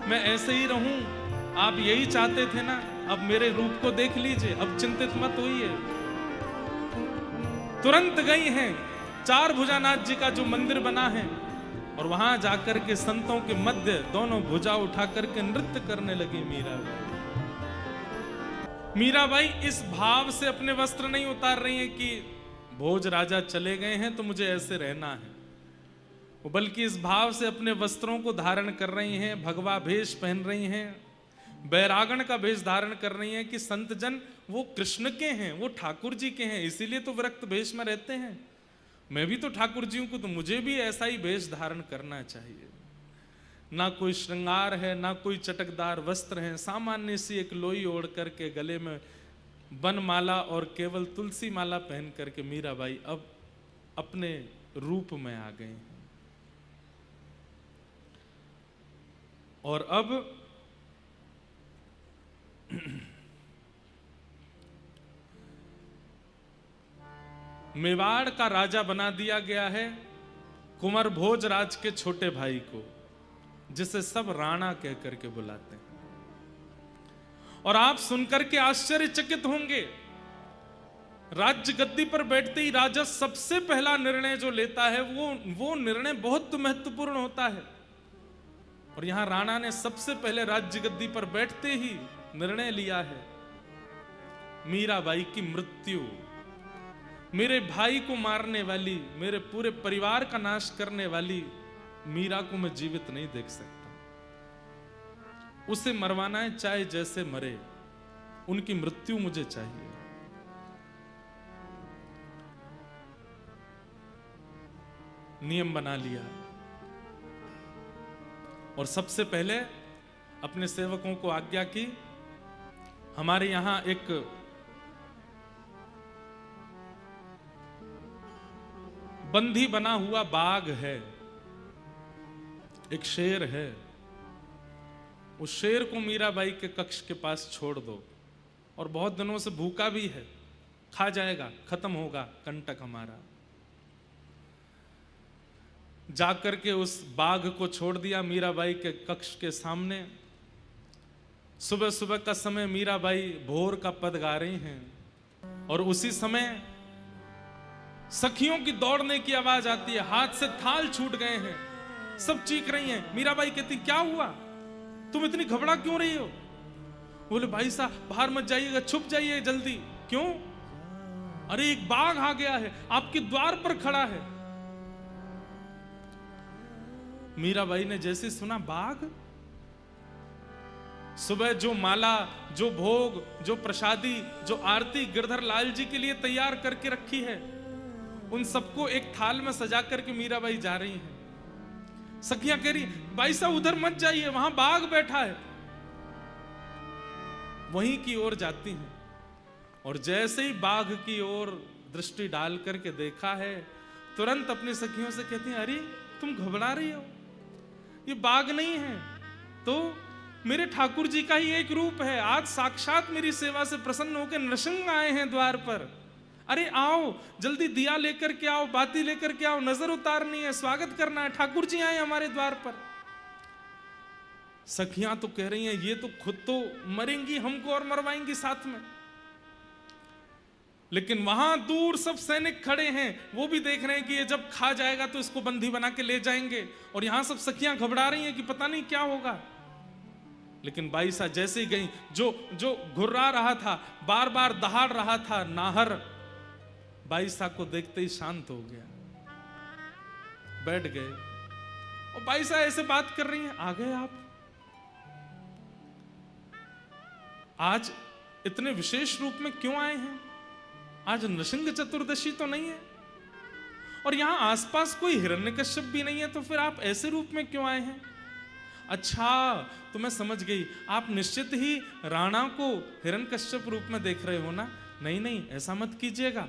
मैं ऐसे ही रहूं? आप यही चाहते थे ना? अब मेरे रूप को देख लीजिए, अब चिंतित मत होइए। तुरंत गई हैं चार भुजानाथ जी का जो मंदिर बना है और वहां जाकर के संतों के मध्य दोनों भुजा उठा करके नृत्य करने लगी मीराबाई। मीराबाई इस भाव से अपने वस्त्र नहीं उतार रही हैं कि भोज राजा चले गए हैं तो मुझे ऐसे रहना है, बल्कि इस भाव से अपने वस्त्रों को धारण कर रही हैं, भगवा भेष पहन रही हैं, बैरागण का भेष धारण कर रही हैं कि संत जन वो कृष्ण के हैं, वो ठाकुर जी के हैं, इसीलिए तो विरक्त भेष में रहते हैं। मैं भी तो ठाकुर जी हूं, तो मुझे भी ऐसा ही भेष धारण करना चाहिए। ना कोई श्रृंगार है, ना कोई चटकदार वस्त्र है, सामान्य सी एक लोई ओढ़ करके गले में बनमाला और केवल तुलसी माला पहन करके मीराबाई अब अपने रूप में आ गए हैं। और अब मेवाड़ का राजा बना दिया गया है कुंवर भोजराज के छोटे भाई को, जिसे सब राणा कह करके बुलाते हैं। और आप सुनकर के आश्चर्यचकित होंगे, राज्य गद्दी पर बैठते ही राजा सबसे पहला निर्णय जो लेता है वो निर्णय बहुत महत्वपूर्ण होता है। और यहां राणा ने सबसे पहले राज्य गद्दी पर बैठते ही निर्णय लिया है, मीराबाई की मृत्यु, मेरे भाई को मारने वाली, मेरे पूरे परिवार का नाश करने वाली मीरा को मैं जीवित नहीं देख सकता। उसे मरवाना है, चाहे जैसे मरे, उनकी मृत्यु मुझे चाहिए। नियम बना लिया और सबसे पहले अपने सेवकों को आज्ञा की, हमारे यहां एक बंधी बना हुआ बाघ है, एक शेर है, उस शेर को मीराबाई के कक्ष के पास छोड़ दो। और बहुत दिनों से भूखा भी है, खा जाएगा, खत्म होगा कंटक हमारा। जाकर के उस बाघ को छोड़ दिया मीराबाई के कक्ष के सामने। सुबह सुबह का समय मीराबाई भोर का पद गा रही हैं और उसी समय सखियों की दौड़ने की आवाज आती है, हाथ से थाल छूट गए हैं, सब चीख रही हैं। मीराबाई कहती, क्या हुआ, तुम इतनी घबरा क्यों रही हो? बोले, भाई साहब बाहर मत जाइएगा, छुप जाइए जल्दी। क्यों? अरे एक बाघ आ गया है, आपके द्वार पर खड़ा है। मीराबाई ने जैसे सुना बाघ, सुबह जो माला, जो भोग, जो प्रसादी, जो आरती गिरधर लाल जी के लिए तैयार करके रखी है, उन सबको एक थाल में सजा करके मीराबाई जा रही हैं। सखियां कह रही, भाई साहब उधर मत जाइए, वहां बाघ बैठा है। वहीं की ओर जाती हैं और जैसे ही बाघ की ओर दृष्टि डाल करके देखा है, तुरंत अपनी सखियों से कहती हैं, अरे तुम घबरा रही हो, ये बाघ नहीं है, तो मेरे ठाकुर जी का ही एक रूप है। आज साक्षात मेरी सेवा से प्रसन्न होकर नृसिंह आए हैं द्वार पर। अरे आओ, जल्दी दिया लेकर के आओ, बाती लेकर के आओ, नजर उतारनी है, स्वागत करना है, ठाकुर जी आए हमारे द्वार पर। सखियां तो कह रही हैं, ये तो खुद तो मरेंगी, हमको और मरवाएंगी साथ में। लेकिन वहां दूर सब सैनिक खड़े हैं, वो भी देख रहे हैं कि ये जब खा जाएगा तो इसको बंदी बना के ले जाएंगे। और यहां सब सखियां घबरा रही हैं कि पता नहीं क्या होगा। लेकिन बाईसा जैसे ही गई, जो घुर्रा रहा था, बार बार दहाड़ रहा था नाहर, बाईसा को देखते ही शांत हो गया, बैठ गए। और बाईसा ऐसे बात कर रही हैं, आ गए आप, आज इतने विशेष रूप में क्यों आए हैं? आज नृसिंह चतुर्दशी तो नहीं है और यहां आसपास कोई हिरण्यकश्यप भी नहीं है, तो फिर आप ऐसे रूप में क्यों आए हैं? अच्छा, तो मैं समझ गई, आप निश्चित ही राणा को हिरण्यकश्यप रूप में देख रहे हो ना? नहीं नहीं, ऐसा मत कीजिएगा।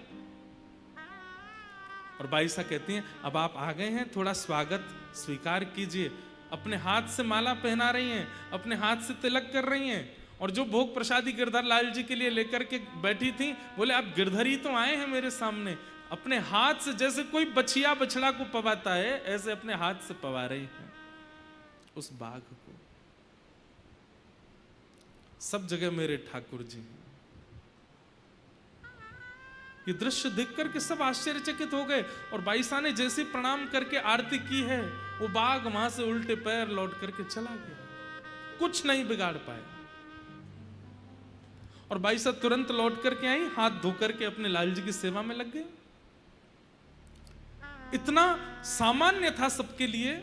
और बाईसा कहती हैं अब आप आ गए हैं, थोड़ा स्वागत स्वीकार कीजिए। अपने हाथ से माला पहना रही हैं, अपने हाथ से तिलक कर रही हैं, और जो भोग प्रसादी गिरधर लाल जी के लिए लेकर के बैठी थी, बोले आप गिरधर ही तो आए हैं मेरे सामने। अपने हाथ से जैसे कोई बछिया बछड़ा को पवाता है, ऐसे अपने हाथ से पवा रही हैं उस बाघ को। सब जगह मेरे ठाकुर जी हैं। ये दृश्य देख करके सब आश्चर्यचकित हो गए, और बाईसा ने जैसे प्रणाम करके आरती की है, वो बाघ वहां से उल्टे पैर लौट करके चला गया, कुछ नहीं बिगाड़ पाया। और बाईसा तुरंत लौट करके आई, हाथ धो करके अपने लाल जी की सेवा में लग गए। इतना सामान्य था सबके लिए।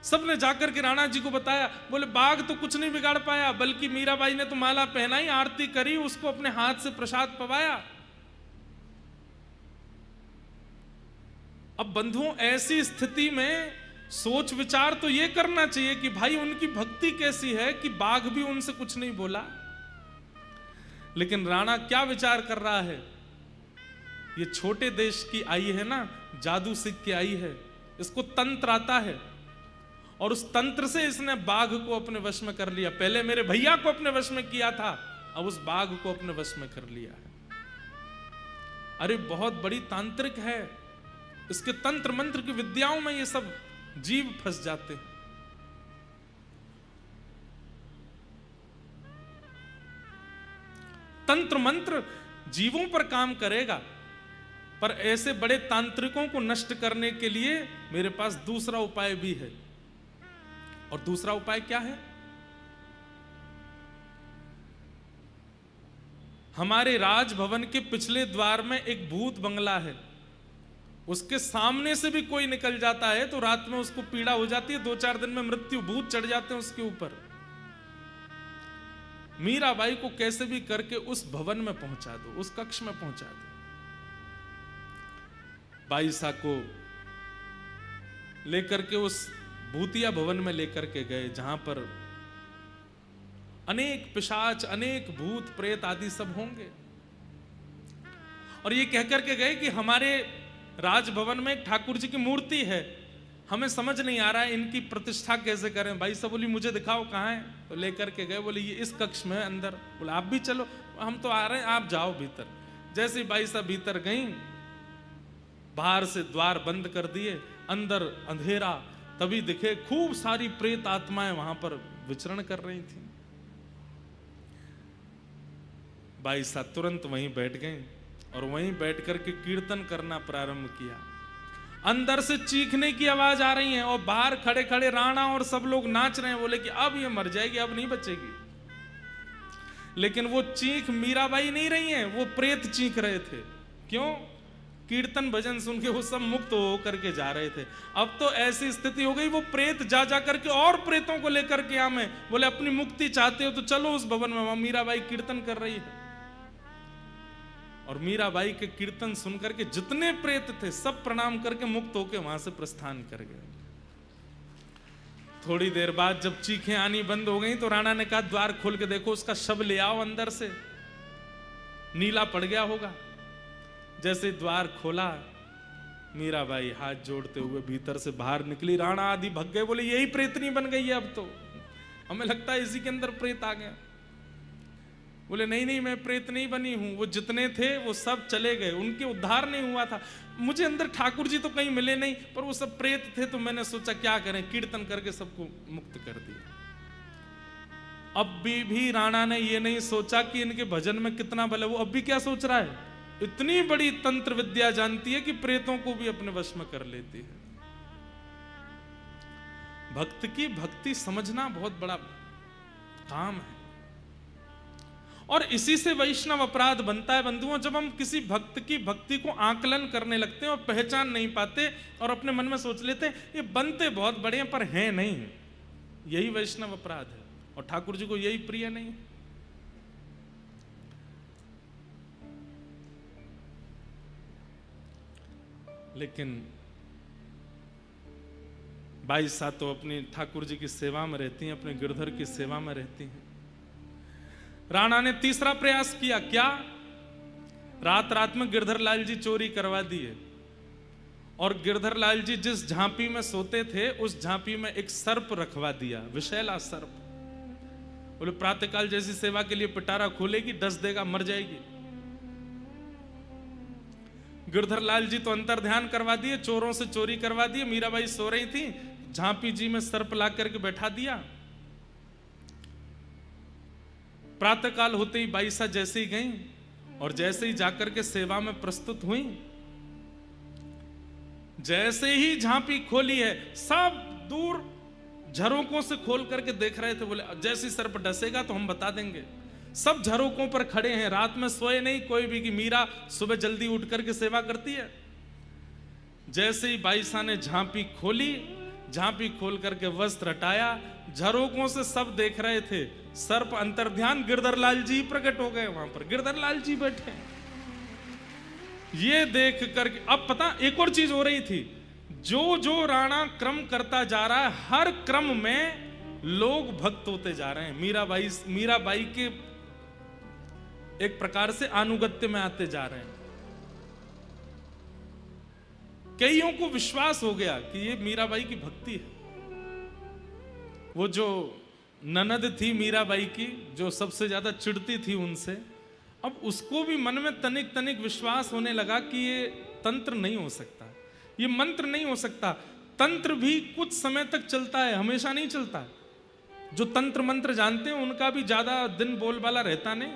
सबने जाकर के राणा जी को बताया, बोले बाघ तो कुछ नहीं बिगाड़ पाया, बल्कि मीराबाई ने तो माला पहनाई, आरती करी, उसको अपने हाथ से प्रसाद पवाया। अब बंधुओं, ऐसी स्थिति में सोच विचार तो यह करना चाहिए कि भाई उनकी भक्ति कैसी है कि बाघ भी उनसे कुछ नहीं बोला। लेकिन राणा क्या विचार कर रहा है, ये छोटे देश की आई है ना, जादू सीख के आई है, इसको तंत्र आता है, और उस तंत्र से इसने बाघ को अपने वश में कर लिया। पहले मेरे भैया को अपने वश में किया था, अब उस बाघ को अपने वश में कर लिया है। अरे बहुत बड़ी तांत्रिक है, इसके तंत्र मंत्र की विद्याओं में ये सब जीव फंस जाते हैं। तंत्र मंत्र जीवों पर काम करेगा, पर ऐसे बड़े तांत्रिकों को नष्ट करने के लिए मेरे पास दूसरा उपाय भी है। और दूसरा उपाय क्या है? हमारे राजभवन के पिछले द्वार में एक भूत बंगला है, उसके सामने से भी कोई निकल जाता है तो रात में उसको पीड़ा हो जाती है, 2-4 दिन में मृत्यु भूत चढ़ जाते हैं उसके ऊपर। मीराबाई को कैसे भी करके उस भवन में पहुंचा दो, उस कक्ष में पहुंचा दो। बाईसा को लेकर के उस भूतिया भवन में लेकर के गए, जहां पर अनेक पिशाच, अनेक भूत प्रेत आदि सब होंगे। और ये कहकर के गए कि हमारे राजभवन में एक ठाकुर जी की मूर्ति है, हमें समझ नहीं आ रहा है इनकी प्रतिष्ठा कैसे करें। भाई साहब बोली मुझे दिखाओ कहाँ है, तो लेकर के गए, बोले ये इस कक्ष में अंदर। बोले आप भी चलो, हम तो आ रहे हैं, आप जाओ भीतर। जैसे ही भाई साहब भीतर गई, बाहर से द्वार बंद कर दिए, अंदर अंधेरा, तभी दिखे खूब सारी प्रेत आत्माएं वहां पर विचरण कर रही थी। भाई साहब तुरंत वहीं बैठ गए और वहीं बैठ करके कीर्तन करना प्रारंभ किया। अंदर से चीखने की आवाज आ रही है और बाहर खड़े खड़े राणा और सब लोग नाच रहे हैं। बोले कि अब ये मर जाएगी, अब नहीं बचेगी। लेकिन वो चीख मीराबाई नहीं रही हैं, वो प्रेत चीख रहे थे। क्यों? कीर्तन भजन सुन के वो सब मुक्त हो करके जा रहे थे। अब तो ऐसी स्थिति हो गई, वो प्रेत जा जा करके और प्रेतों को लेकर के आए। बोले अपनी मुक्ति चाहते हो तो चलो उस भवन में, वहां मीराबाई कीर्तन कर रही है। और मीराबाई के कीर्तन सुनकर के जितने प्रेत थे सब प्रणाम करके मुक्त होकर वहां से प्रस्थान कर गए। थोड़ी देर बाद जब चीखें आनी बंद हो गई तो राणा ने कहा द्वार खोल के देखो, उसका शव ले आओ अंदर से, नीला पड़ गया होगा। जैसे द्वार खोला, मीराबाई हाथ जोड़ते हुए भीतर से बाहर निकली। राणा आदि भग गए, बोले यही प्रेतनी बन गई है, अब तो हमें लगता है इसी के अंदर प्रेत आ गया। बोले नहीं नहीं, मैं प्रेत नहीं बनी हूं, वो जितने थे वो सब चले गए, उनके उद्धार नहीं हुआ था। मुझे अंदर ठाकुर जी तो कहीं मिले नहीं, पर वो सब प्रेत थे, तो मैंने सोचा क्या करें, कीर्तन करके सबको मुक्त कर दिया। अब भी राणा ने ये नहीं सोचा कि इनके भजन में कितना बल है। वो अब भी क्या सोच रहा है, इतनी बड़ी तंत्र विद्या जानती है कि प्रेतों को भी अपने वश में कर लेती है। भक्त की भक्ति समझना बहुत बड़ा काम है, और इसी से वैष्णव अपराध बनता है बंधुओं। जब हम किसी भक्त की भक्ति को आकलन करने लगते हैं और पहचान नहीं पाते और अपने मन में सोच लेते हैं ये बनते बहुत बड़े हैं पर हैं नहीं, यही वैष्णव अपराध है। और ठाकुर जी को यही प्रिय नहीं है। लेकिन बाईसा तो अपनी ठाकुर जी की सेवा में रहती हैं, अपने गिरधर की सेवा में रहती हैं। राणा ने तीसरा प्रयास किया। क्या? रात रात में गिरधर लाल जी चोरी करवा दिए। और गिरधर लाल जी जिस झांपी में सोते थे उस झांपी में एक सर्प रखवा दिया, विषैला सर्प। बोले प्रातःकाल जैसी सेवा के लिए पिटारा खोलेगी, डस देगा, मर जाएगी। गिरधर लाल जी तो अंतर ध्यान करवा दिए, चोरों से चोरी करवा दिए। मीराबाई सो रही थी, झांपी जी में सर्प ला करके बैठा दिया। प्रातःकाल होते ही बाईसा जैसे ही गई और जैसे ही जाकर के सेवा में प्रस्तुत हुई, जैसे ही झांपी खोली है, सब दूर झरोकों से खोल करके देख रहे थे। बोले जैसे सर्प डसेगा तो हम बता देंगे। सब झरोकों पर खड़े हैं, रात में सोए नहीं कोई भी, कि मीरा सुबह जल्दी उठ करके सेवा करती है। जैसे ही बाईसा ने झांपी खोली, झांपी खोल करके वस्त्र हटाया, झरोकों से सब देख रहे थे। सर्प अंतर्ध्यान, गिरधर लाल जी प्रकट हो गए वहां पर, गिरधर लाल जी बैठे। ये देख करके अब पता एक और चीज हो रही थी, जो जो राणा क्रम करता जा रहा है, हर क्रम में लोग भक्त होते जा रहे हैं। मीराबाई के एक प्रकार से अनुगत्य में आते जा रहे हैं। कईयों को विश्वास हो गया कि ये मीराबाई की भक्ति है। वो जो ननद थी मीराबाई की, जो सबसे ज्यादा चिढ़ती थी उनसे, अब उसको भी मन में तनिक तनिक विश्वास होने लगा कि ये तंत्र नहीं हो सकता, ये मंत्र नहीं हो सकता। तंत्र भी कुछ समय तक चलता है, हमेशा नहीं चलता। जो तंत्र मंत्र जानते हैं उनका भी ज्यादा दिन बोलबाला रहता नहीं।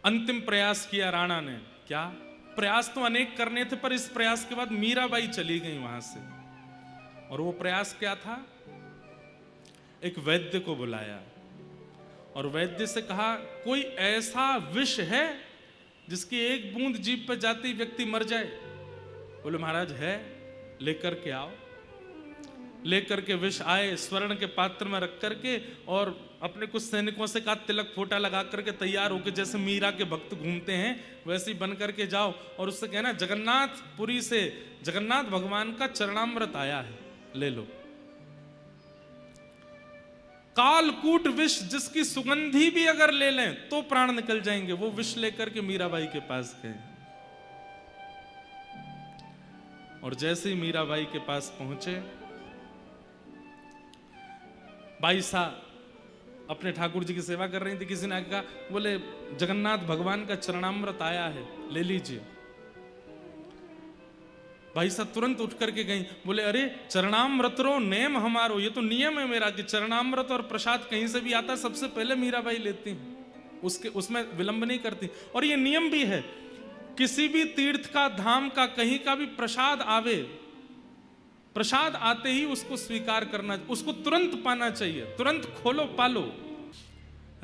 अंतिम प्रयास किया राणा ने। क्या प्रयास तो अनेक करने थे, पर इस प्रयास के बाद मीराबाई चली गई वहां से। और वो प्रयास क्या था? एक वैद्य को बुलाया और वैद्य से कहा, कोई ऐसा विष है जिसकी एक बूंद जीभ पर जाते ही व्यक्ति मर जाए? बोले महाराज है, लेकर के आओ। लेकर के विष आए, स्वर्ण के पात्र में रख करके, और अपने कुछ सैनिकों से कहा तिलक फोटा लगा करके तैयार होकर, जैसे मीरा के भक्त घूमते हैं वैसे ही बन करके जाओ। और उससे कहना जगन्नाथपुरी से जगन्नाथ भगवान का चरणामृत आया है, ले लो। कालकूट विष जिसकी सुगंधी भी अगर ले लें तो प्राण निकल जाएंगे, वो विष लेकर के मीराबाई के पास गए। और जैसे ही मीराबाई के पास पहुंचे, बाईसा अपने ठाकुर जी की सेवा कर रही थी, किसी ने कहा, बोले जगन्नाथ भगवान का चरणामृत आया है, ले लीजिए। बाईसा तुरंत उठ करके गई, बोले अरे चरणामृत रो नेम हमारो, ये तो नियम है मेरा कि चरणामृत और प्रसाद कहीं से भी आता सबसे पहले मीराबाई लेती हैं, उसमें विलंब नहीं करती। और ये नियम भी है, किसी भी तीर्थ का, धाम का, कहीं का भी प्रसाद आवे, प्रसाद आते ही उसको स्वीकार करना, उसको तुरंत पाना चाहिए, तुरंत खोलो पालो।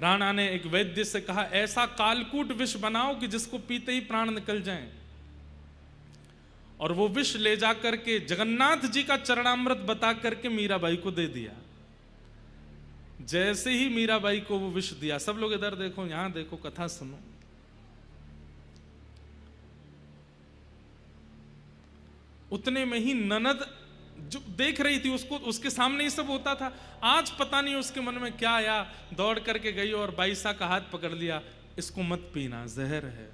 राणा ने एक वैद्य से कहा, ऐसा कालकूट विष बनाओ कि जिसको पीते ही प्राण निकल जाएं। और वो विष ले जाकर के जगन्नाथ जी का चरणामृत बता करके मीराबाई को दे दिया। जैसे ही मीराबाई को वो विष दिया, सब लोग इधर देखो, यहां देखो, कथा सुनो। उतने में ही ननद जो देख रही थी, उसको, उसके सामने ही सब होता था। आज पता नहीं उसके मन में क्या आया, दौड़ करके गई और बाईसा का हाथ पकड़ लिया, इसको मत पीना, जहर है।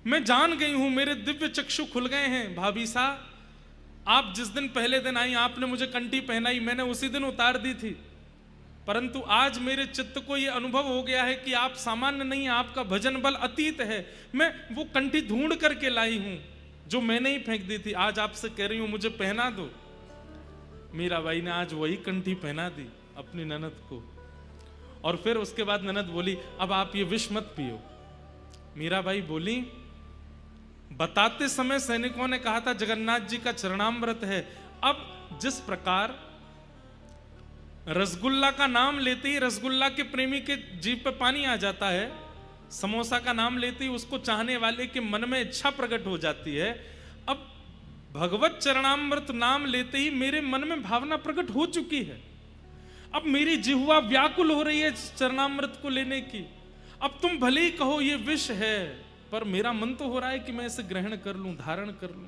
मैं जान गई हूं, मेरे दिव्य चक्षु खुल गए हैं भाभी सा। आप जिस दिन पहले दिन आई, आपने मुझे कंठी पहनाई, मैंने उसी दिन उतार दी थी। परंतु आज मेरे चित्त को यह अनुभव हो गया है कि आप सामान्य नहीं, आपका भजन बल अतीत है। मैं वो कंठी ढूंढ करके लाई हूं जो मैंने ही फेंक दी थी, आज आपसे कह रही हूं मुझे पहना दो। मीराबाई ने आज वही कंठी पहना दी अपनी ननद को। और फिर उसके बाद ननद बोली, अब आप ये विष मत पियो। मीराबाई बोली, बताते समय सैनिकों ने कहा था जगन्नाथ जी का चरणामृत है। अब जिस प्रकार रसगुल्ला का नाम लेते ही रसगुल्ला के प्रेमी के जीभ पे पानी आ जाता है, समोसा का नाम लेते ही उसको चाहने वाले के मन में इच्छा प्रकट हो जाती है, अब भगवत चरणामृत नाम लेते ही मेरे मन में भावना प्रकट हो चुकी है। अब मेरी जिह्वा व्याकुल हो रही है चरणामृत को लेने की। अब तुम भले ही कहो ये विष है, पर मेरा मन तो हो रहा है कि मैं इसे ग्रहण कर लूं, धारण कर लूं।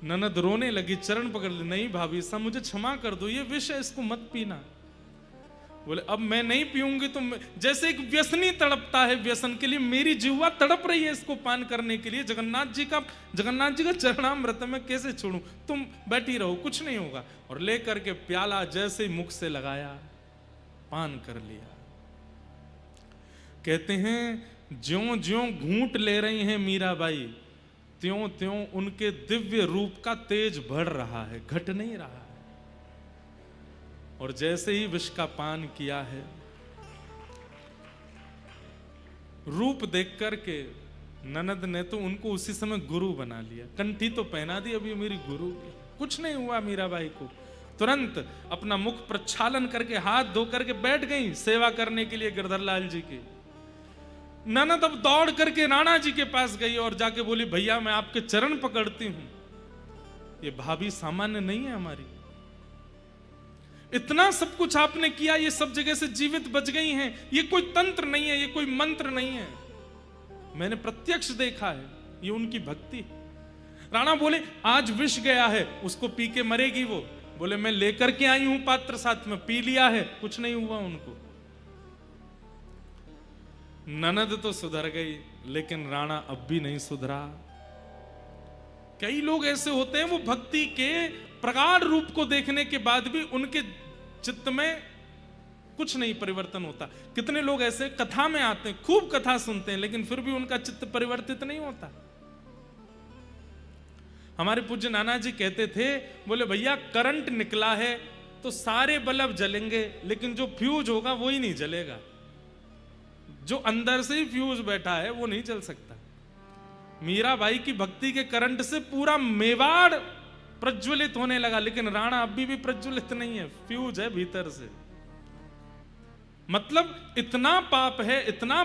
ननद रोने लगी, चरण पकड़ ली, नहीं भाभी साहब मुझे क्षमा कर दो, ये विष है, इसको मत पीना। बोले अब मैं नहीं पीऊंगी तो जैसे एक व्यसनी तड़पता है व्यसन के लिए, मेरी जिह्वा तड़प रही है इसको पान करने के लिए। जगन्नाथ जी का चरणामृत मैं कैसे छोड़ूं, तुम बैठी रहो, कुछ नहीं होगा। और लेकर के प्याला जैसे मुख से लगाया, पान कर लिया। कहते हैं ज्यों ज्यों घूंट ले रही हैं मीराबाई, त्यों त्यों उनके दिव्य रूप का तेज बढ़ रहा है, घट नहीं रहा है। और जैसे ही विष का पान किया है, रूप देख करके ननद ने तो उनको उसी समय गुरु बना लिया, कंठी तो पहना दी, अभी मेरी गुरु। कुछ नहीं हुआ मीराबाई को, तुरंत अपना मुख प्रक्षालन करके हाथ धो करके बैठ गई सेवा करने के लिए गिरधर लाल जी की। ननद अब दौड़ करके राणा जी के पास गई और जाके बोली, भैया मैं आपके चरण पकड़ती हूं। ये भाभी सामान्य नहीं है हमारी, इतना सब कुछ आपने किया, ये सब जगह से जीवित बच गई हैं, ये कोई तंत्र नहीं है, ये कोई मंत्र नहीं है, मैंने प्रत्यक्ष देखा है, ये उनकी भक्ति। राणा बोले आज विष गया है, उसको पी के मरेगी वो। बोले मैं लेकर के आई हूं पात्र साथ में, पी लिया है, कुछ नहीं हुआ उनको। ननद तो सुधर गई, लेकिन राणा अब भी नहीं सुधरा। कई लोग ऐसे होते हैं, वो भक्ति के प्रगाढ़ रूप को देखने के बाद भी उनके चित्त में कुछ नहीं परिवर्तन होता। कितने लोग ऐसे कथा में आते हैं, खूब कथा सुनते हैं, लेकिन फिर भी उनका चित्त परिवर्तित नहीं होता। हमारे पूज्य नाना जी कहते थे, बोले भैया करंट निकला है तो सारे बल्ब जलेंगे, लेकिन जो फ्यूज होगा वो ही नहीं जलेगा, जो अंदर से ही फ्यूज बैठा है वो नहीं जल सकता। मीराबाई की भक्ति के करंट से पूरा मेवाड़ प्रज्वलित होने लगा, लेकिन राणा अभी भी प्रज्वलित नहीं है, फ्यूज है भीतर से। मतलब इतना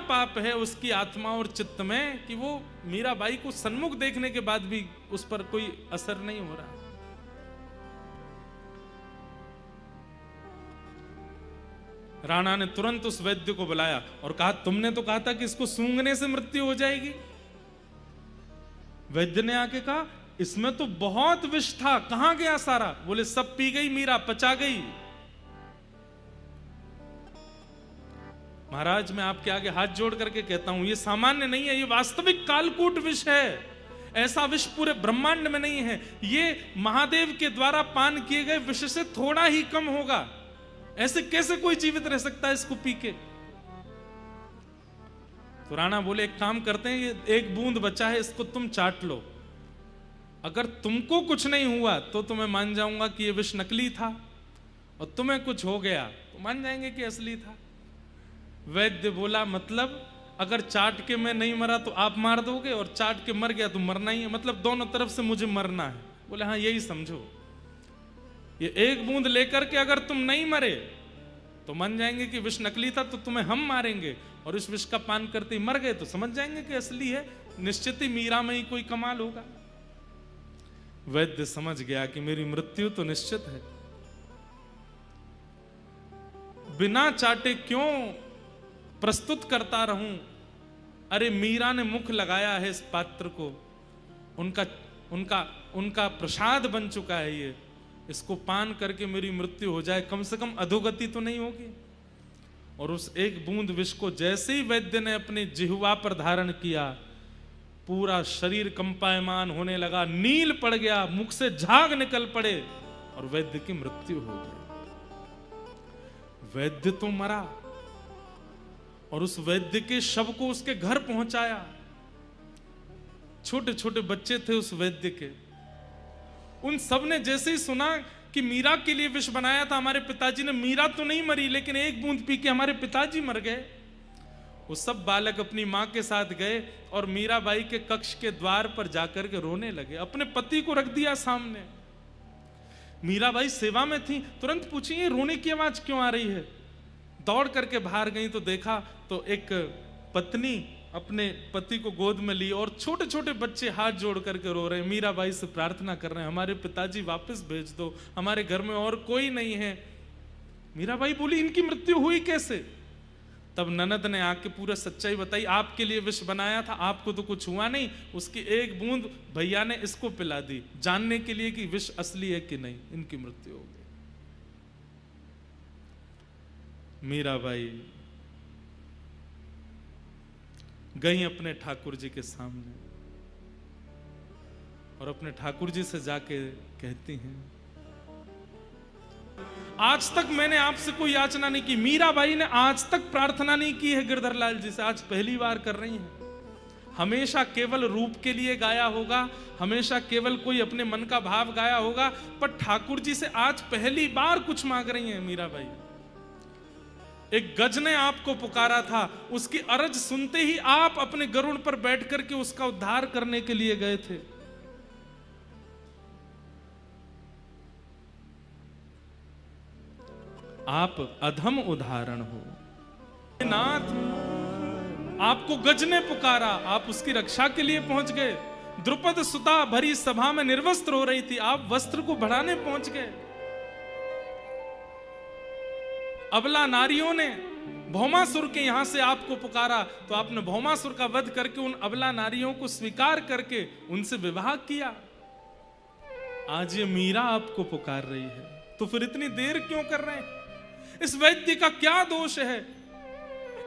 पाप है उसकी आत्मा और चित्त में कि वो मीराबाई को सन्मुख देखने के बाद भी उस पर कोई असर नहीं हो रहा। राणा ने तुरंत उस वैद्य को बुलाया और कहा, तुमने तो कहा था कि इसको सूंघने से मृत्यु हो जाएगी। वैद्य ने आके कहा, इसमें तो बहुत विष था, कहां गया सारा? बोले सब पी गई मीरा, पचा गई। महाराज मैं आपके आगे हाथ जोड़ करके कहता हूं, ये सामान्य नहीं है, ये वास्तविक कालकूट विष है। ऐसा विष पूरे ब्रह्मांड में नहीं है, ये महादेव के द्वारा पान किए गए विष से थोड़ा ही कम होगा। ऐसे कैसे कोई जीवित रह सकता है इसको पी के? तो राणा बोले एक काम करते हैं, ये एक बूंद बचा है, इसको तुम चाट लो, अगर तुमको कुछ नहीं हुआ तो तुम्हें मान जाऊंगा कि ये विष नकली था, और तुम्हें कुछ हो गया तो मान जाएंगे कि असली था। वैद्य बोला मतलब अगर चाट के मैं नहीं मरा तो आप मार दोगे, और चाट के मर गया तो मरना ही है, मतलब दोनों तरफ से मुझे मरना है। बोले हाँ यही समझो, ये एक बूंद लेकर के अगर तुम नहीं मरे तो मान जाएंगे कि विष नकली था, तो तुम्हें हम मारेंगे, और इस विष का पान करते ही मर गए तो समझ जाएंगे कि असली है, निश्चित ही मीरा में ही कोई कमाल होगा। वैद्य समझ गया कि मेरी मृत्यु तो निश्चित है, बिना चाटे क्यों प्रस्तुत करता रहूं? अरे मीरा ने मुख लगाया है इस पात्र को, उनका प्रसाद बन चुका है ये, इसको पान करके मेरी मृत्यु हो जाए, कम से कम अधोगति तो नहीं होगी। और उस एक बूंद विष को जैसे ही वैद्य ने अपने जिह्वा पर धारण किया, पूरा शरीर कंपायमान होने लगा, नील पड़ गया, मुख से झाग निकल पड़े और वैद्य की मृत्यु हो गई। वैद्य तो मरा, और उस वैद्य के शव को उसके घर पहुंचाया। छोटे छोटे बच्चे थे उस वैद्य के, उन सब ने जैसे ही सुना कि मीरा के लिए विष बनाया था हमारे पिताजी ने, मीरा तो नहीं मरी लेकिन एक बूंद पी के हमारे पिताजी मर गए, वो सब बालक अपनी मां के साथ गए और मीराबाई के कक्ष के द्वार पर जाकर के रोने लगे, अपने पति को रख दिया सामने। मीराबाई सेवा में थी, तुरंत पूछी ये रोने की आवाज क्यों आ रही है? दौड़ करके बाहर गई तो देखा तो एक पत्नी अपने पति को गोद में ली और छोटे छोटे बच्चे हाथ जोड़ करके रो रहे हैं, मीराबाई से प्रार्थना कर रहे हैं हमारे पिताजी वापस भेज दो, हमारे घर में और कोई नहीं है। मीराबाई बोली इनकी मृत्यु हुई कैसे? तब ननद ने आके पूरा सच्चाई बताई, आपके लिए विष बनाया था, आपको तो कुछ हुआ नहीं, उसकी एक बूंद भैया ने इसको पिला दी, जानने के लिए कि विष असली है कि नहीं। इनकी मृत्यु हो गई। मीराबाई गई अपने ठाकुर जी के सामने और अपने ठाकुर जी से जाके कहती हैं, आज तक मैंने आपसे कोई याचना नहीं की। मीराबाई ने आज तक प्रार्थना नहीं की है गिरधर लाल जी से, आज पहली बार कर रही हैं। हमेशा केवल रूप के लिए गाया होगा, हमेशा केवल कोई अपने मन का भाव गाया होगा, पर ठाकुर जी से आज पहली बार कुछ मांग रही हैं मीराबाई। एक गज ने आपको पुकारा था, उसकी अरज सुनते ही आप अपने गरुड़ पर बैठ करके उसका उद्धार करने के लिए गए थे। आप अधम उदाहरण हो नाथ, आपको गज ने पुकारा, आप उसकी रक्षा के लिए पहुंच गए। द्रुपद सुता भरी सभा में निर्वस्त्र हो रही थी, आप वस्त्र को बढ़ाने पहुंच गए। अबला नारियों ने भौमासुर के यहां से आपको पुकारा, तो आपने भौमासुर का वध करके उन अबला नारियों को स्वीकार करके उनसे विवाह किया। आज ये मीरा आपको पुकार रही है, तो फिर इतनी देर क्यों कर रहे हैं? इस वैद्य का क्या दोष है?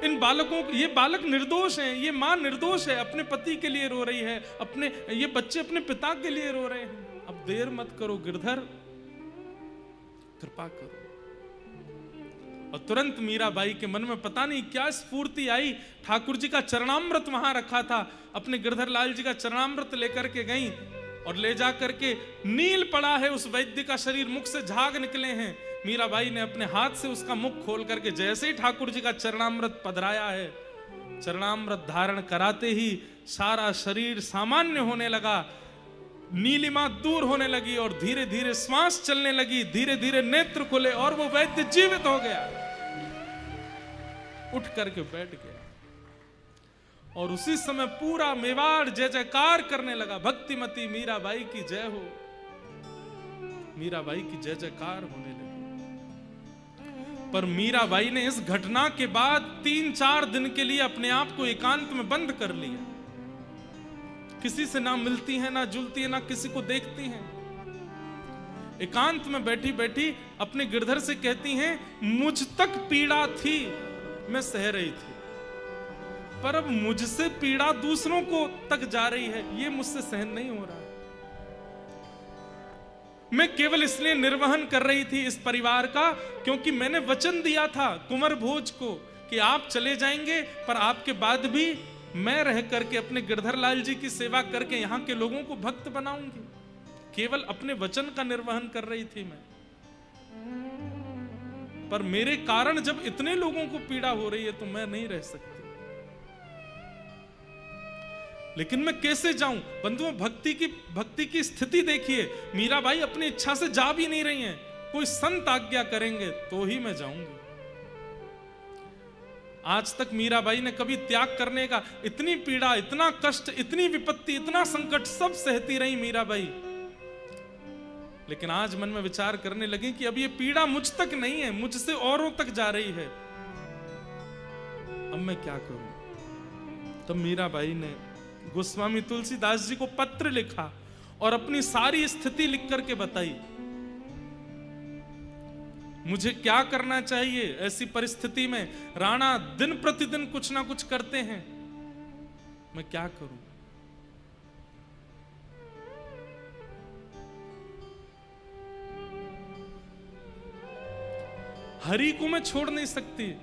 इन बालकों, ये बालक निर्दोष हैं, ये मां निर्दोष है, अपने पति के लिए रो रही है, ये बच्चे अपने पिता के लिए रो रहे हैं। अब देर मत करो गिरधर, कृपा करो। और तुरंत मीराबाई के मन में पता नहीं क्या स्फूर्ति आई, ठाकुर जी का चरणामृत वहां रखा था, अपने गिरधर लाल जी का चरणामृत लेकर के गई और ले जा करके, नील पड़ा है उस वैद्य का शरीर, मुख से झाग निकले हैं। मीराबाई ने अपने हाथ से उसका मुख खोल करके जैसे ही ठाकुर जी का चरणामृत पधराया है, चरणामृत धारण कराते ही सारा शरीर सामान्य होने लगा, नीलिमा दूर होने लगी और धीरे धीरे श्वास चलने लगी, धीरे धीरे नेत्र खुले और वो वैद्य जीवित हो गया, उठ करके बैठ गया। और उसी समय पूरा मेवाड़ जय जयकार करने लगा, भक्तिमती मीराबाई की जय हो, मीराबाई की जय जयकार होने लगी। पर मीराबाई ने इस घटना के बाद 3-4 दिन के लिए अपने आप को एकांत में बंद कर लिया। किसी से ना मिलती है, ना जुलती है, ना किसी को देखती हैं। एकांत में बैठी बैठी अपने गिरधर से कहती हैं, मुझ तक पीड़ा थी, मैं सह रही थी, पर अब मुझसे पीड़ा दूसरों को तक जा रही है, ये मुझसे सहन नहीं हो रहा। मैं केवल इसलिए निर्वहन कर रही थी इस परिवार का, क्योंकि मैंने वचन दिया था कुंवर भोज को कि आप चले जाएंगे, पर आपके बाद भी मैं रह करके अपने गिरधर लाल जी की सेवा करके यहाँ के लोगों को भक्त बनाऊंगी। केवल अपने वचन का निर्वहन कर रही थी मैं, पर मेरे कारण जब इतने लोगों को पीड़ा हो रही है तो मैं नहीं रह सकती। लेकिन मैं कैसे जाऊं? बंधुओं, भक्ति की स्थिति देखिए, मीराबाई अपनी इच्छा से जा भी नहीं रही हैं, कोई संत आज्ञा करेंगे तो ही मैं जाऊंगी। आज तक मीराबाई ने कभी त्याग करने का, इतनी पीड़ा, इतना कष्ट, इतनी विपत्ति, इतना संकट सब सहती रही मीराबाई, लेकिन आज मन में विचार करने लगी कि अब ये पीड़ा मुझ तक नहीं है, मुझसे औरों तक जा रही है, अब मैं क्या करूं? तब मीराबाई ने गोस्वामी तुलसीदास जी को पत्र लिखा और अपनी सारी स्थिति लिख करके बताई, मुझे क्या करना चाहिए ऐसी परिस्थिति में। राणा दिन प्रतिदिन कुछ ना कुछ करते हैं, मैं क्या करूं? हरि को मैं छोड़ नहीं सकती,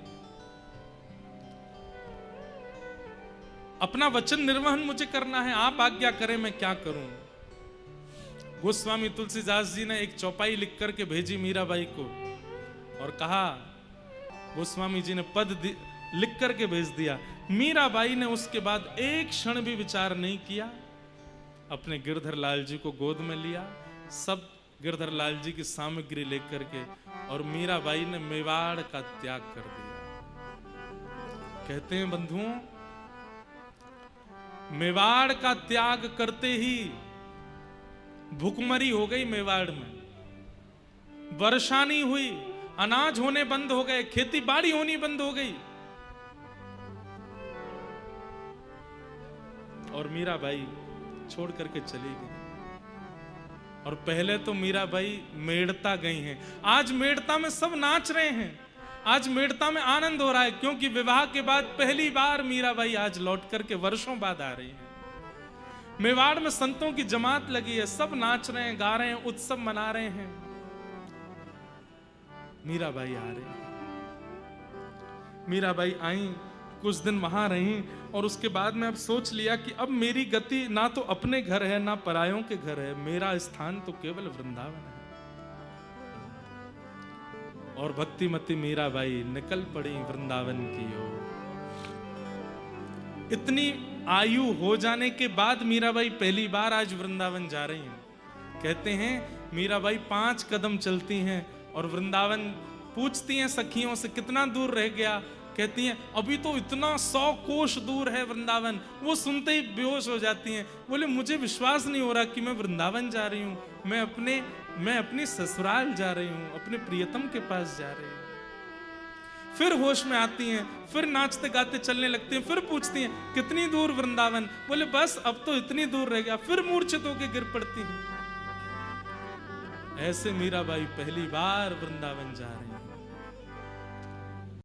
अपना वचन निर्वहन मुझे करना है, आप आज्ञा करें मैं क्या करूं। गोस्वामी तुलसीदास जी ने एक चौपाई लिख करके भेजी मीराबाई को और कहा, गोस्वामी जी ने पद लिख करके भेज दिया। मीराबाई ने उसके बाद एक क्षण भी विचार नहीं किया, अपने गिरधर लाल जी को गोद में लिया, सब गिरधर लाल जी की सामग्री लेकर के, और मीराबाई ने मेवाड़ का त्याग कर दिया। कहते हैं बंधुओं, मेवाड़ का त्याग करते ही भूखमरी हो गई मेवाड़ में, वर्षा नहीं हुई, अनाज होने बंद हो गए, खेती बाड़ी होनी बंद हो गई। और मीराबाई छोड़ करके चली गई। और पहले तो मीराबाई मेड़ता गई हैं। आज मेड़ता में सब नाच रहे हैं, आज मेड़ता में आनंद हो रहा है, क्योंकि विवाह के बाद पहली बार मीराबाई आज लौट करके वर्षों बाद आ रही हैं। मेवाड़ में संतों की जमात लगी है, सब नाच रहे हैं, गा रहे हैं, उत्सव मना रहे हैं। मीराबाई आ रही हैं। मीराबाई आई, कुछ दिन वहां रही, और उसके बाद में अब सोच लिया कि अब मेरी गति ना तो अपने घर है ना परायों के घर है, मेरा स्थान तो केवल वृंदावन है। और भक्तिमती मीराबाई निकल पड़ी वृंदावन की ओर। इतनी आयु हो जाने के बाद मीराबाई पहली बार आज वृंदावन जा रही हैं। कहते हैं मीराबाई 5 कदम चलती हैं और वृंदावन पूछती हैं सखियों से कितना दूर रह गया। कहती हैं अभी तो इतना 100 कोस दूर है वृंदावन। वो सुनते ही बेहोश हो जाती हैं, बोले मुझे विश्वास नहीं हो रहा कि मैं वृंदावन जा रही हूँ, मैं अपनी ससुराल जा रही हूँ, अपने प्रियतम के पास जा रही हूँ। फिर होश में आती हैं, फिर नाचते गाते चलने लगती हैं, फिर पूछती हैं कितनी दूर वृंदावन। बोले बस अब तो इतनी दूर रह गया। फिर मूर्छित होकर गिर पड़ती हैं। ऐसे मीराबाई पहली बार वृंदावन जा रही हैं।